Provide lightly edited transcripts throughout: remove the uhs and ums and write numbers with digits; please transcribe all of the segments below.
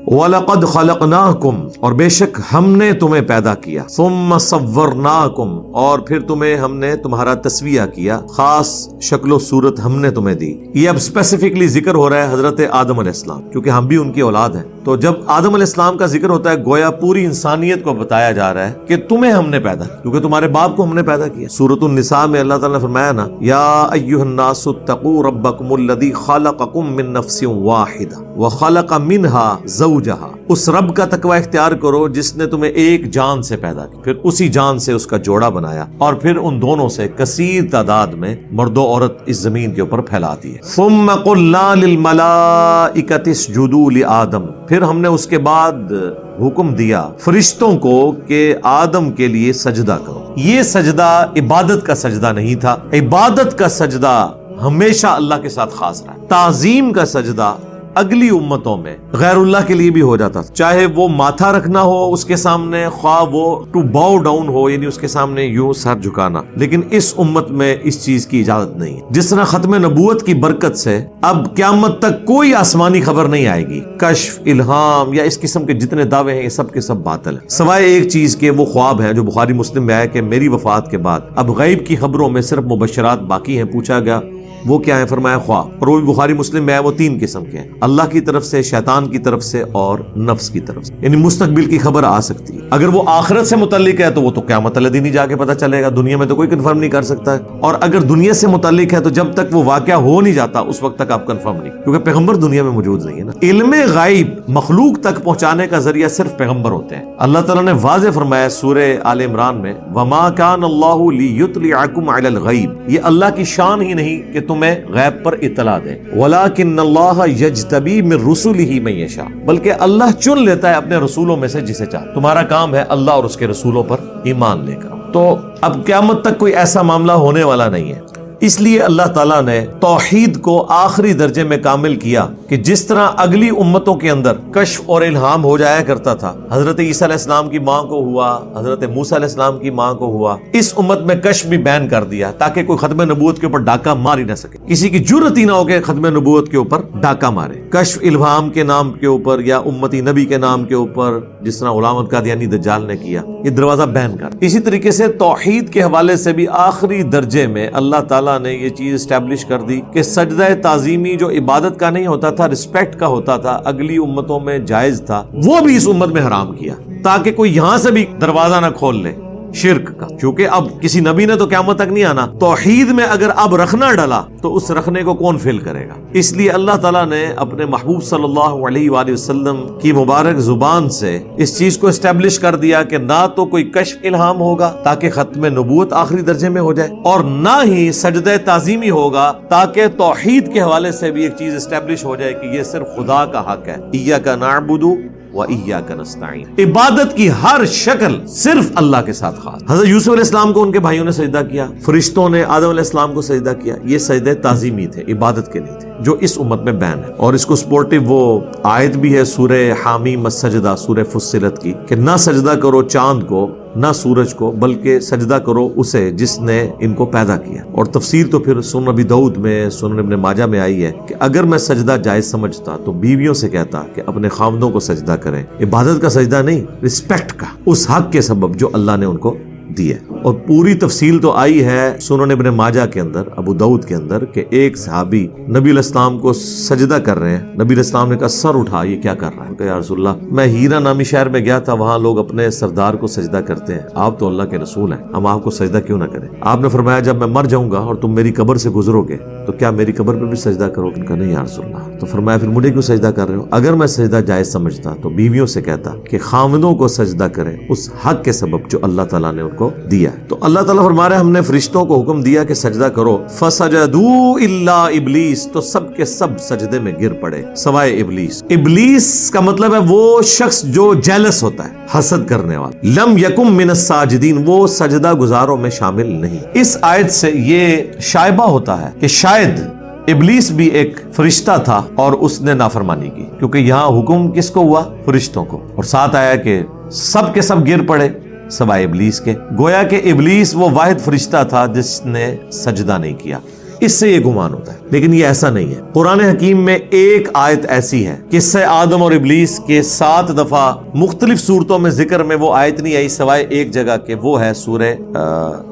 وَلَقَدْ خَلَقْنَاكُمْ اور بے شک ہم نے تمہیں پیدا کیا، ثُمَّ صَوَّرْنَاكُمْ اور پھر تمہیں ہم نے تمہارا تسویہ کیا، خاص شکل و صورت ہم نے تمہیں دی۔ یہ اب اسپیسیفکلی ذکر ہو رہا ہے حضرت آدم علیہ السلام، کیونکہ ہم بھی ان کی اولاد ہیں۔ تو جب آدم علیہ السلام کا ذکر ہوتا ہے گویا پوری انسانیت کو بتایا جا رہا ہے کہ تمہیں ہم نے پیدا کیا، کیونکہ تمہارے باپ کو ہم نے پیدا کیا۔ سورۃ النساء میں اللہ تعالیٰ نے فرمایا نا، یا ایھا الناس اتقوا ربکم الذی خلقکم من نفس واحدہ وخلق منها زوجها، اس رب کا تقوی اختیار کرو جس نے تمہیں ایک جان سے پیدا کیا، پھر اسی جان سے اس کا جوڑا بنایا، اور پھر ان دونوں سے کثیر تعداد میں مرد و عورت اس زمین کے اوپر پھیلا دی ہے۔ ثم قلنا للملائکۃ اسجدوا لآدم، پھر ہم نے اس کے بعد حکم دیا فرشتوں کو کہ آدم کے لیے سجدہ کرو۔ یہ سجدہ عبادت کا سجدہ نہیں تھا، عبادت کا سجدہ ہمیشہ اللہ کے ساتھ خاص رہا ہے۔ تعظیم کا سجدہ اگلی امتوں میں غیر اللہ کے لیے بھی ہو جاتا تھا، چاہے وہ ماتھا رکھنا ہو اس کے سامنے، خواہ وہ ٹو باؤ ڈاؤن ہو، یعنی اس کے سامنے یوں سر جھکانا، لیکن اس امت میں اس چیز کی اجازت نہیں ہے۔ جس طرح ختم نبوت کی برکت سے اب قیامت تک کوئی آسمانی خبر نہیں آئے گی، کشف، الہام یا اس قسم کے جتنے دعوے ہیں یہ سب کے سب باطل ہیں، سوائے ایک چیز کے، وہ خواب ہیں جو بخاری مسلم میں آیا کہ میری وفات کے بعد اب غیب کی خبروں میں صرف مبشرات باقی ہیں۔ پوچھا گیا وہ کیا ہے، فرمایا خواب، اور وہ بھی بخاری مسلم میں ہے، وہ 3 قسم کے ہیں، اللہ کی طرف سے، شیطان کی طرف سے اور نفس کی طرف سے، یعنی مستقبل کی خبر آ سکتی ہے۔ اگر وہ آخرت سے متعلق ہے تو وہ تو قیامت والے دن ہی جا کے پتہ چلے گا، دنیا میں تو کوئی کنفرم نہیں کر سکتا ہے، اور اگر دنیا سے متعلق ہے تو جب تک وہ واقعہ ہو نہیں جاتا اس وقت تک آپ کنفرم نہیں، کیونکہ پیغمبر دنیا میں موجود نہیں ہے نا۔ علم غیب مخلوق تک پہنچانے کا ذریعہ صرف پیغمبر ہوتے ہیں۔ اللہ تعالیٰ نے واضح فرمایا سورہ آل عمران میں، وَمَا كَانَ اللَّهُ لِيُطْلِعَكُمْ عَلَى الْغَيْبِ، یہ اللہ کی شان ہی نہیں کہ تمہیں غیب پر اطلاع دے، وَلَكِنَّ اللَّهَ يَجْتَبِي مِن رُّسُلِهِ مَن يَشَاءُ، بلکہ اللہ چن لیتا ہے اپنے رسولوں میں سے جسے چاہے۔ تمہارا کام ہے اللہ اور اس کے رسولوں پر ایمان لے کر۔ تو اب قیامت تک کوئی ایسا معاملہ ہونے والا نہیں ہے، اس لیے اللہ تعالیٰ نے توحید کو آخری درجے میں کامل کیا کہ جس طرح اگلی امتوں کے اندر کشف اور الہام ہو جایا کرتا تھا، حضرت عیسیٰ علیہ السلام کی ماں کو ہوا، حضرت موسیٰ علیہ السلام کی ماں کو ہوا، اس امت میں کشف بھی بین کر دیا تاکہ کوئی ختم نبوت کے اوپر ڈاکہ مار ہی نہ سکے، کسی کی جرت ہی نہ ہو کہ ختم نبوت کے اوپر ڈاکہ مارے، کشف الہام کے نام کے اوپر یا امتی نبی کے نام کے اوپر، جس طرح غلام قادیانی دجال نے کیا، یہ دروازہ بین کر۔ اسی طریقے سے توحید کے حوالے سے بھی آخری درجے میں اللہ تعالیٰ نے یہ چیز اسٹیبلش کر دی کہ سجدہ تعظیمی جو عبادت کا نہیں ہوتا تھا، رسپیکٹ کا ہوتا تھا، اگلی امتوں میں جائز تھا، وہ بھی اس امت میں حرام کیا تاکہ کوئی یہاں سے بھی دروازہ نہ کھول لے شرک کا، کیونکہ اب کسی نبی نے تو قیامت تک نہیں آنا، توحید میں اگر اب رکھنا ڈلا تو اس رکھنے کو کون فل کرے گا؟ اس لیے اللہ تعالیٰ نے اپنے محبوب صلی اللہ علیہ وآلہ وسلم کی مبارک زبان سے اس چیز کو اسٹیبلش کر دیا کہ نہ تو کوئی کشف الہام ہوگا تاکہ ختم نبوت آخری درجے میں ہو جائے، اور نہ ہی سجدہ تعظیمی ہوگا تاکہ توحید کے حوالے سے بھی ایک چیز اسٹیبلش ہو جائے کہ یہ صرف خدا کا حق ہے، ایاک نعبد وَإِيَّاكَ نَسْتَعِينُ، عبادت کی ہر شکل صرف اللہ کے ساتھ خاص۔ حضرت یوسف علیہ السلام کو ان کے بھائیوں نے سجدہ کیا، فرشتوں نے آدم علیہ السلام کو سجدہ کیا، یہ سجدہ تعظیمی تھے، عبادت کے نہیں تھے، جو اس امت میں بین ہے۔ اور اس کو سپورٹیو وہ آیت بھی ہے سورہ حامیم السجدہ، سورہ فصلت کی، کہ نہ سجدہ کرو چاند کو نہ سورج کو، بلکہ سجدہ کرو اسے جس نے ان کو پیدا کیا۔ اور تفسیر تو پھر سنن ابی داؤد میں، سنن ابن ماجہ میں آئی ہے کہ اگر میں سجدہ جائز سمجھتا تو بیویوں سے کہتا کہ اپنے خاوندوں کو سجدہ کریں، عبادت کا سجدہ نہیں، رسپیکٹ کا، اس حق کے سبب جو اللہ نے ان کو دی ہے۔ اور پوری تفصیل تو آئی ہے سنن ابن ماجہ کے اندر، ابو داؤد کے اندر، کہ ایک صحابی نبی علیہ السلام کو سجدہ کر رہے ہیں، نبی علیہ السلام نے کہا سر اٹھا، یہ کیا کر رہا ہے؟ کہ یا رسول اللہ میں ہیرا نامی شہر میں گیا تھا، وہاں لوگ اپنے سردار کو سجدہ کرتے ہیں، آپ تو اللہ کے رسول ہیں، ہم آپ کو سجدہ کیوں نہ کریں؟ آپ نے فرمایا جب میں مر جاؤں گا اور تم میری قبر سے گزرو گے تو کیا میری قبر پہ بھی سجدہ کرو گے؟ نہیں یا رسول اللہ۔ تو فرمایا پھر مجھے کیوں سجدہ کر رہے ہو؟ اگر میں سجدہ جائز سمجھتا تو بیویوں سے کہتا کہ خاوندوں کو سجدہ کریں اس حق کے سبب جو اللہ تعالیٰ نے ان کو دیا۔ تو اللہ تعالیٰ فرما رہے ہیں ہم نے فرشتوں کو حکم دیا کہ سجدہ کرو، فسجدوا الا ابلیس، تو سب کے سب سجدے میں گر پڑے سوائے ابلیس۔ ابلیس کا مطلب ہے وہ شخص جو جیلس ہوتا ہے، حسد کرنے والا، لم یکم من الساجدین، وہ سجدہ گزاروں میں شامل نہیں۔ اس آیت سے یہ شائبہ ہوتا ہے کہ شاید ابلیس بھی ایک فرشتہ تھا اور اس نے نافرمانی کی، کیونکہ یہاں حکم کس کو ہوا؟ فرشتوں کو، اور ساتھ آیا کہ سب کے سب گر پڑے سوائے ابلیس کے، گویا کہ ابلیس وہ واحد فرشتہ تھا جس نے سجدہ نہیں کیا۔ اس سے یہ گمان ہوتا ہے، لیکن یہ ایسا نہیں ہے۔ قرآن حکیم میں ایک آیت ایسی ہے، قصہ آدم اور ابلیس کے 7 دفعہ مختلف صورتوں میں ذکر میں وہ آیت نہیں آئی سوائے ایک جگہ کہ وہ ہے سورہ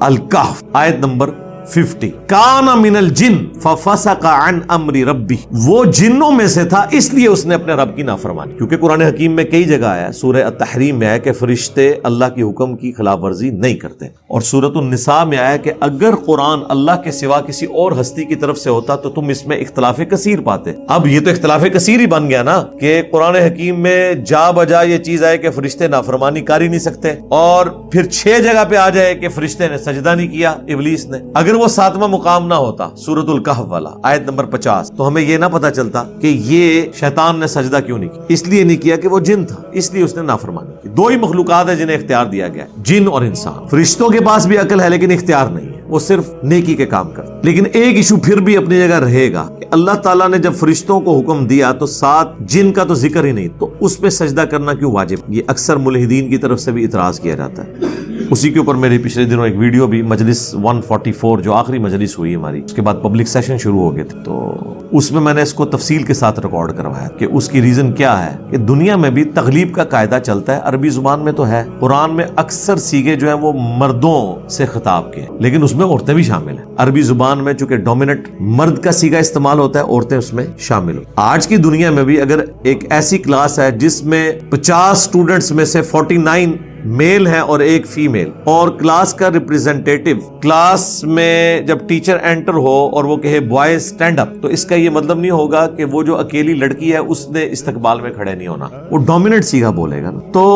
الکہف، آیت نمبر 50۔ کان من الجن ففسق عن امر ربی، وہ جنوں میں سے تھا اس لیے اس نے اپنے رب کی نافرمانی، کیونکہ قرآن حکیم میں کئی جگہ آیا، سورہ التحریم میں آیا کہ فرشتے اللہ کی حکم کی خلاف ورزی نہیں کرتے، اور سورۃ النساء میں آیا کہ اگر قرآن اللہ کے سوا کسی اور ہستی کی طرف سے ہوتا تو تم اس میں اختلاف کثیر پاتے۔ اب یہ تو اختلاف کثیر ہی بن گیا نا کہ قرآن حکیم میں جا بجا یہ چیز آئے کہ فرشتے نافرمانی کر ہی نہیں سکتے، اور پھر 6 جگہ پہ آ جائے کہ فرشتے نے سجدہ نہیں کیا ابلیس نے۔ اگر وہ 7واں مقام نہ ہوتا سورۃ الکہف والا آیت نمبر 50 تو ہمیں یہ نہ پتا چلتا کہ یہ شیطان نے سجدہ کیوں نہیں کیا۔ اس لیے نہیں کیا کہ وہ جن تھا، اس لیے اس نے نافرمانی کی۔ 2 ہی مخلوقات ہیں جنہیں اختیار دیا گیا ہے، جن اور انسان۔ فرشتوں کے پاس بھی عقل ہے لیکن اختیار نہیں ہے، وہ صرف نیکی کے کام کرتے۔ لیکن ایک ایشو پھر بھی اپنی جگہ رہے گا کہ اللہ تعالیٰ نے جب فرشتوں کو حکم دیا تو 7 جن کا تو ذکر ہی نہیں، تو اس پہ سجدہ کرنا کیوں واجب؟ یہ اکثر ملحدین کی طرف سے بھی اعتراض کیا جاتا ہے۔ اسی کے اوپر میری پچھلے دنوں ایک ویڈیو بھی مجلس 144 جو آخری مجلس ہوئی ہماری، اس کے بعد پبلک سیشن شروع ہو گئے تھے، تو اس میں نے اس کو تفصیل کے ساتھ ریکارڈ کروایا کہ اس کی ریزن کیا ہے کہ دنیا میں بھی تغلیب کا قاعدہ چلتا ہے، عربی زبان میں تو ہے، قرآن میں اکثر سیغے جو ہیں وہ مردوں سے خطاب کے، لیکن اس میں عورتیں بھی شامل ہیں۔ عربی زبان میں چونکہ ڈومیننٹ مرد کا سیغہ استعمال ہوتا ہے، عورتیں اس میں شامل ہو۔ آج کی دنیا میں بھی اگر ایک ایسی کلاس ہے جس میں 50 اسٹوڈنٹس میں سے 49 میل ہے اور ایک فیمیل، اور کلاس کا ریپریزنٹیٹو کلاس میں جب ٹیچر انٹر ہو اور وہ کہے بوائز اسٹینڈ اپ، تو اس کا یہ مطلب نہیں ہوگا کہ وہ جو اکیلی لڑکی ہے اس نے استقبال میں کھڑے نہیں ہونا، وہ ڈومیننٹ سیغہ بولے گا نا۔ تو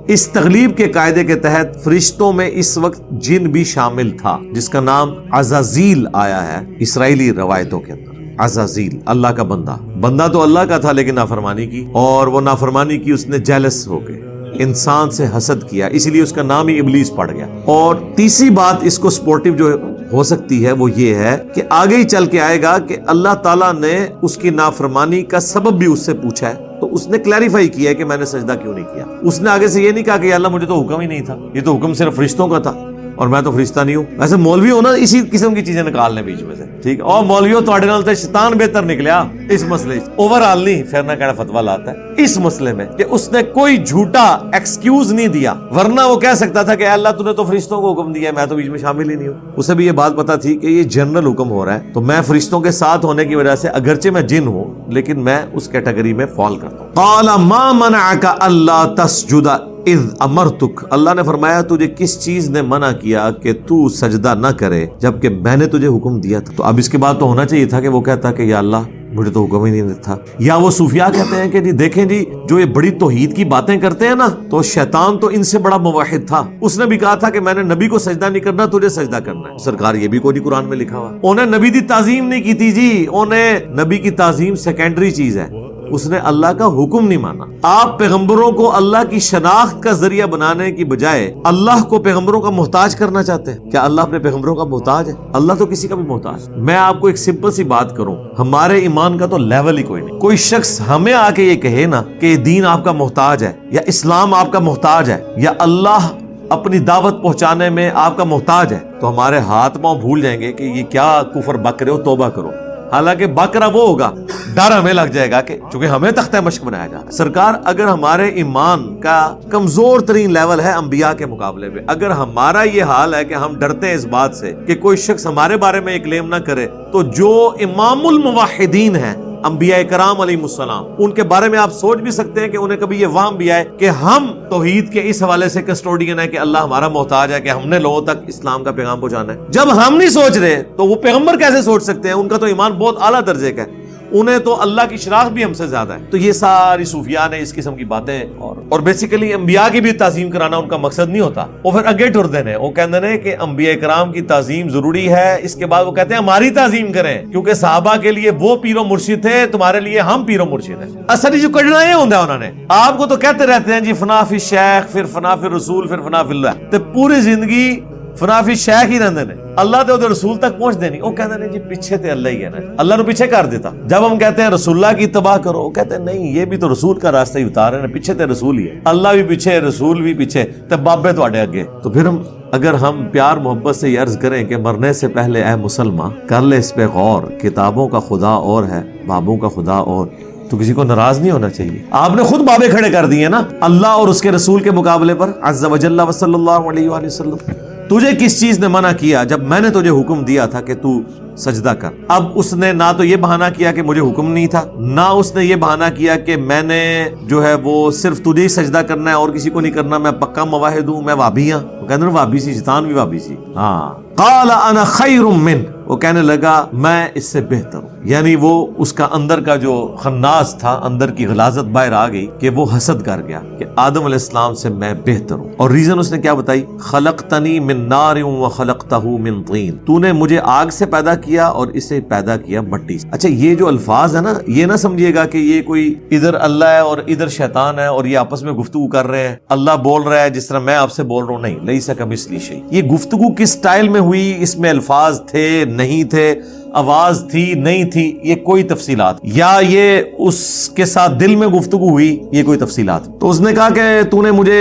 اس تغلیب کے قاعدے کے تحت فرشتوں میں اس وقت جن بھی شامل تھا، جس کا نام عزازیل آیا ہے اسرائیلی روایتوں کے اندر۔ عزازیل اللہ کا بندہ تو اللہ کا تھا لیکن نافرمانی کی، اور وہ نافرمانی کی اس نے جیلس ہو کے انسان سے حسد کیا، اسی لیے اس کا نام ہی ابلیس پڑ گیا۔ اور تیسری بات اس کو سپورٹیو جو ہو سکتی ہے وہ یہ ہے کہ آگے ہی چل کے آئے گا کہ اللہ تعالیٰ نے اس کی نافرمانی کا سبب بھی اس سے پوچھا ہے، تو اس نے کلیریفائی کیا ہے کہ میں نے سجدہ کیوں نہیں کیا۔ اس نے آگے سے یہ نہیں کہا کہ یا اللہ مجھے تو حکم ہی نہیں تھا، یہ تو حکم صرف فرشتوں کا تھا اور میں تو فرشتہ نہیں ہوں۔ ویسے مولوی ہونا اسی قسم کی چیزیں نکالنے بیچ میں سے، ٹھیک ہے، اور مولویوں تواڈے نال تے شیطان بہتر نکلیا اس مسئلے اوور آل نہیں، پھر نہ کہنا فتویٰ لاتا ہے اس مسئلے میں کہ اس نے کوئی جھوٹا ایکسکیوز نہیں دیا، ورنہ وہ کہہ سکتا تھا کہ اللہ تو نے تو فرشتوں کو حکم دیا ہے، میں تو بیچ میں شامل ہی نہیں ہوں۔ اسے بھی یہ بات پتا تھی کہ یہ جنرل حکم ہو رہا ہے، تو میں فرشتوں کے ساتھ ہونے کی وجہ سے اگرچہ میں جن ہوں لیکن میں اس کیٹیگری میں فال کرتا ہوں۔ قال ما منعک الا تسجد اذ امرتک، اللہ نے فرمایا تجھے کس چیز نے منع کیا کہ تو سجدہ نہ کرے جبکہ میں نے تجھے حکم دیا تھا۔ تو اب اس کے بعد تو ہونا چاہیے تھا کہ وہ کہتا کہ یا اللہ مجھے تو حکم ہی نہیں تھا، یا وہ صوفیاء کہتے ہیں کہ جی دیکھیں جی جو یہ بڑی توحید کی باتیں کرتے ہیں نا، تو شیطان تو ان سے بڑا موحد تھا، اس نے بھی کہا تھا کہ میں نے نبی کو سجدہ نہیں کرنا، تجھے سجدہ کرنا ہے۔ سرکار یہ بھی کوئی قرآن میں لکھا ہوا، انہیں نبی دی تعظیم نہیں کی تھی جی، انہیں نبی کی تعظیم سیکنڈری چیز ہے، اس نے اللہ کا حکم نہیں مانا۔ آپ پیغمبروں کو اللہ کی شناخت کا ذریعہ بنانے کی بجائے اللہ کو پیغمبروں کا محتاج کرنا چاہتے ہیں۔ کیا اللہ اپنے پیغمبروں کا محتاج ہے؟ اللہ تو کسی کا بھی محتاج۔ میں آپ کو ایک سمپل سی بات کروں، ہمارے ایمان کا تو لیول ہی کوئی نہیں۔ کوئی شخص ہمیں آ کے یہ کہے نا کہ دین آپ کا محتاج ہے، یا اسلام آپ کا محتاج ہے، یا اللہ اپنی دعوت پہنچانے میں آپ کا محتاج ہے، تو ہمارے ہاتھ پاؤں بھول جائیں گے کہ یہ کیا کفر بک رہے ہو، توبہ کرو۔ حالانکہ بکرا وہ ہوگا، ڈر ہمیں لگ جائے گا کہ چونکہ ہمیں تختہ مشق بنایا جا رہا ہے۔ سرکار اگر ہمارے ایمان کا کمزور ترین لیول ہے انبیاء کے مقابلے میں، اگر ہمارا یہ حال ہے کہ ہم ڈرتے ہیں اس بات سے کہ کوئی شخص ہمارے بارے میں ایک کلیم نہ کرے، تو جو امام الموحدین ہیں انبیاء کرام علیہ السلام، ان کے بارے میں آپ سوچ بھی سکتے ہیں کہ انہیں کبھی یہ وہم بھی آئے کہ ہم توحید کے اس حوالے سے کسٹوڈین ہے کہ اللہ ہمارا محتاج ہے کہ ہم نے لوگوں تک اسلام کا پیغام پہنچانا ہے۔ جب ہم نہیں سوچ رہے تو وہ پیغمبر کیسے سوچ سکتے ہیں؟ ان کا تو ایمان بہت اعلیٰ درجے کا ہے، انہیں تو اللہ کی شناخت بھی ہم سے زیادہ ہے۔ تو یہ ساری صوفیاء نے اس قسم کی باتیں اور بیسیکلی انبیاء کی بھی تعظیم کرانا ان کا مقصد نہیں ہوتا۔ وہ پھر اگے ٹردے نے، وہ کہتے ہیں کہ انبیاء کرام کی تعظیم ضروری ہے، اس کے بعد وہ کہتے ہیں ہماری تعظیم کریں کیونکہ صحابہ کے لیے وہ پیر و مرشد تھے، تمہارے لیے ہم پیر و مرشد ہیں۔ اصل جو کڑنا یہ ہوتا ہے، انہوں نے آپ کو تو کہتے رہتے ہیں جی فنا فی شیخ، پھر فنا فی رسول، پھر فنا فی اللہ، تو پوری زندگی فنافی شیخ ہی رہندے نے اللہ تے اودے رسول تک پہنچ دے نہیں. وہ کہندے نے جی پیچھے تے اللہ ہی ہے نا, اللہ نو پیچھے کر دیتا. جب ہم کہتے ہیں رسول اللہ کی اتباع کرو, وہ کہتے ہیں نہیں یہ بھی تو رسول کا راستہ ہی اتار رہے ہیں, پیچھے تے رسول ہی ہے, اللہ بھی پیچھے رسول بھی پیچھے تے بابے تواڈے اگے. تو پھر اگر ہم پیار محبت سے یہ عرض کریں کہ مرنے سے پہلے اے مسلمان کر لے اس پہ غور, کتابوں کا خدا اور ہے بابوں کا خدا اور, تو کسی کو ناراض نہیں ہونا چاہیے. آپ نے خود بابے کھڑے کر دیے نا اللہ اور اس کے رسول کے مقابلے پر عز وجل و صلی اللہ علیہ وآلہ وسلم. تجھے کس چیز نے منع کیا جب میں نے تجھے حکم دیا تھا کہ تو سجدہ کر؟ اب اس نے نہ تو یہ بہانہ کیا کہ مجھے حکم نہیں تھا, نہ اس نے یہ بہانہ کیا کہ میں نے جو ہے وہ صرف تجھے ہی سجدہ کرنا ہے اور کسی کو نہیں کرنا, میں پکا موحد ہوں, میں وابی ہوں. وہ کہتے ہیں وابی سی, شیطان بھی وابی سی. ہاں قال انا خیر من, وہ کہنے لگا میں اس سے بہتر ہوں. یعنی وہ اس کا اندر کا جو خناس تھا, اندر کی غلاظت باہر آ گئی کہ وہ حسد کر گیا کہ آدم علیہ السلام سے میں بہتر ہوں. اور ریزن اس نے کیا بتائی, خلقتنی من نار و خلقتہ من طین, تو نے مجھے آگ سے پیدا کیا اور اسے پیدا کیا مٹی سے. اچھا یہ جو الفاظ ہے نا, یہ نہ سمجھیے گا کہ یہ کوئی ادھر اللہ ہے اور ادھر شیطان ہے اور یہ آپس میں گفتگو کر رہے ہیں, اللہ بول رہا ہے جس طرح میں آپ سے بول رہا ہوں. نہیں, لیس کمثلہ شیء. یہ گفتگو کس سٹائل میں ہوئی, اس میں الفاظ تھے نہیں تھے, آواز تھی نہیں تھی, یہ کوئی تفصیلات, یا یہ اس کے ساتھ دل میں گفتگو ہوئی, یہ کوئی تفصیلات. تو اس نے کہا کہ تو نے مجھے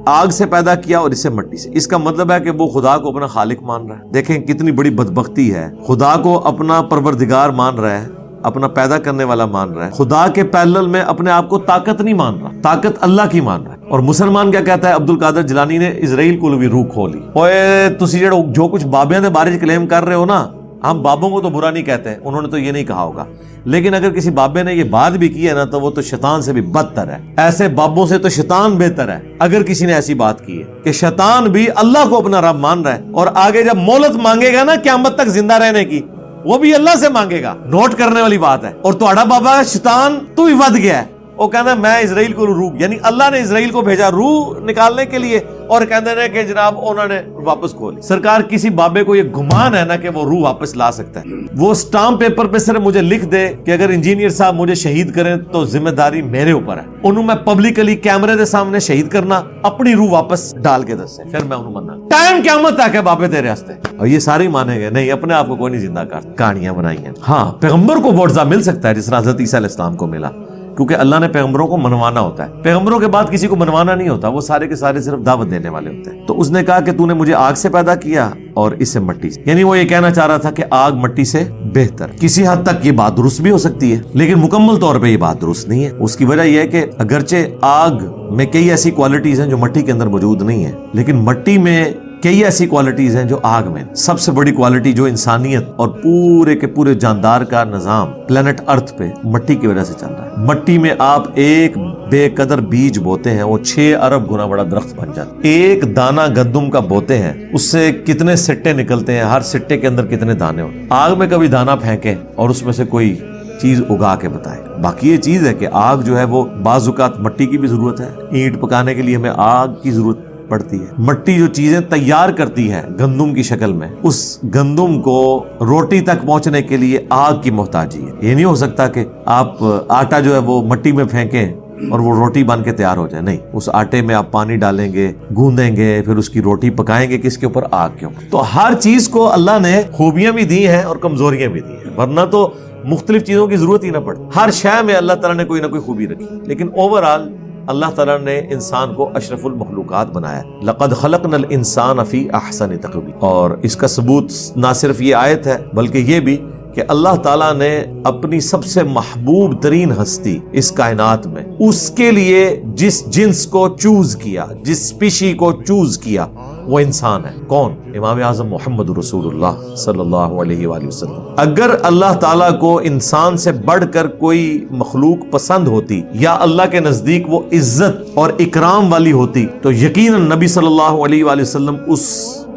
آگ سے پیدا کیا اور اسے مٹی سے. اس کا مطلب ہے کہ وہ خدا کو اپنا خالق مان رہا ہے. دیکھیں کتنی بڑی بدبختی ہے, خدا کو اپنا پروردگار مان رہا ہے, اپنا پیدا کرنے والا مان رہا ہے, خدا کے پیرلل میں اپنے آپ کو طاقت نہیں مان رہا, طاقت اللہ کی مان رہا ہے. اور مسلمان کیا کہتا ہے, عبد القادر جیلانی نے اسرائیل کو بھی روح کھولی. اوے تسی جو کچھ بابیاں دے بارے کلیم کر رہے ہو نا, ہم بابوں کو تو برا نہیں کہتے, انہوں نے تو یہ نہیں کہا ہوگا, لیکن اگر کسی بابے نے یہ بات بھی کی ہے نا تو وہ تو شیطان سے بھی بدتر ہے. ایسے بابوں سے تو شیطان بہتر ہے. اگر کسی نے ایسی بات کی ہے کہ شیطان بھی اللہ کو اپنا رب مان رہا ہے, اور آگے جب مہلت مانگے گا نا قیامت تک زندہ رہنے کی, وہ بھی اللہ سے مانگے گا. نوٹ کرنے والی بات ہے. اور تہاڈا بابا شیطان تو بھی ود گیا ہے, وہ کہنا میں اسرائیل کو روح, یعنی اللہ نے اسرائیل کو بھیجا روح نکالنے کے لیے, اور کہتے ہیں کہ جناب انہوں نے واپس کھولی. سرکار کسی بابے کو یہ گمان ہے نا کہ وہ روح واپس لا سکتا ہے, وہ سٹامپ پیپر پہ صرف مجھے لکھ دے کہ اگر انجینئر صاحب مجھے شہید کریں تو ذمہ داری میرے اوپر ہے, انہوں میں پبلکلی کیمرے دے سامنے شہید کرنا, اپنی روح واپس ڈال کے دسے, پھر میں انہوں مننا. ٹائم قیامت تک ہے بابے تیرے راستے. اور یہ سارے مانیں گے نہیں, اپنے آپ کو کوئی نہیں زندہ کر, کہانیاں بنائی ہیں. ہاں پیغمبر کو معجزہ مل سکتا ہے جس طرح حضرت عیسیٰ علیہ السلام کو ملا, کیونکہ اللہ نے پیغمبروں کو منوانا ہوتا ہے. پیغمبروں کے بعد کسی کو منوانا نہیں ہوتا, وہ سارے کے سارے صرف دعوت دینے والے ہوتے ہیں. تو اس نے کہا کہ تو نے مجھے آگ سے پیدا کیا اور اس سے مٹی سے, یعنی وہ یہ کہنا چاہ رہا تھا کہ آگ مٹی سے بہتر. کسی حد تک یہ بات درست بھی ہو سکتی ہے, لیکن مکمل طور پہ یہ بات درست نہیں ہے. اس کی وجہ یہ ہے کہ اگرچہ آگ میں کئی ایسی کوالٹیز ہیں جو مٹی کے اندر موجود نہیں ہیں, لیکن مٹی میں کئی ایسی کوالٹیز ہیں جو آگ میں. سب سے بڑی کوالٹی جو انسانیت اور پورے کے پورے جاندار کا نظام پلانٹ ارتھ پہ مٹی کی وجہ سے چل رہا ہے. مٹی میں آپ ایک بے قدر بیج بوتے ہیں, وہ 6 ارب گنا بڑا درخت بن جاتا ہے. ایک دانہ گندم کا بوتے ہیں, اس سے کتنے سٹے نکلتے ہیں, ہر سٹے کے اندر کتنے دانے ہوتے ہیں. آگ میں کبھی دانہ پھینکیں اور اس میں سے کوئی چیز اگا کے بتائیں. باقی یہ چیز ہے کہ آگ جو ہے وہ بعض اوقات مٹی کی بھی ضرورت ہے, اینٹ پکانے کے لیے ہمیں آگ کی ضرورت پڑتی ہے. مٹی جو چیزیں تیار کرتی ہے گندم کی شکل میں, اس گندم کو روٹی تک پہنچنے کے لیے آگ کی محتاجی ہے. یہ نہیں ہو سکتا کہ آپ آٹا جو ہے وہ مٹی میں پھینکیں اور وہ روٹی بن کے تیار ہو جائے. نہیں, اس آٹے میں آپ پانی ڈالیں گے, گوندیں گے, پھر اس کی روٹی پکائیں گے کس کے اوپر, آگ کے اوپر. تو ہر چیز کو اللہ نے خوبیاں بھی دی ہیں اور کمزوریاں بھی دی ہیں, ورنہ تو مختلف چیزوں کی ضرورت ہی نہ پڑتی. ہر شے میں اللہ تعالیٰ نے کوئی نہ کوئی خوبی رکھی, لیکن اوورآل اللہ تعالیٰ نے انسان کو اشرف المخلوقات بنایا. لقد خلقنا الانسان فی احسن تقویم. اور اس کا ثبوت نہ صرف یہ آیت ہے بلکہ یہ بھی کہ اللہ تعالیٰ نے اپنی سب سے محبوب ترین ہستی اس کائنات میں, اس کے لیے جس جنس کو چوز کیا, جس اسپیشی کو چوز کیا, وہ انسان ہے. کون؟ امام اعظم محمد رسول اللہ صلی اللہ علیہ وآلہ وسلم. اگر اللہ تعالیٰ کو انسان سے بڑھ کر کوئی مخلوق پسند ہوتی یا اللہ کے نزدیک وہ عزت اور اکرام والی ہوتی تو یقیناً نبی صلی اللہ علیہ وآلہ وسلم اس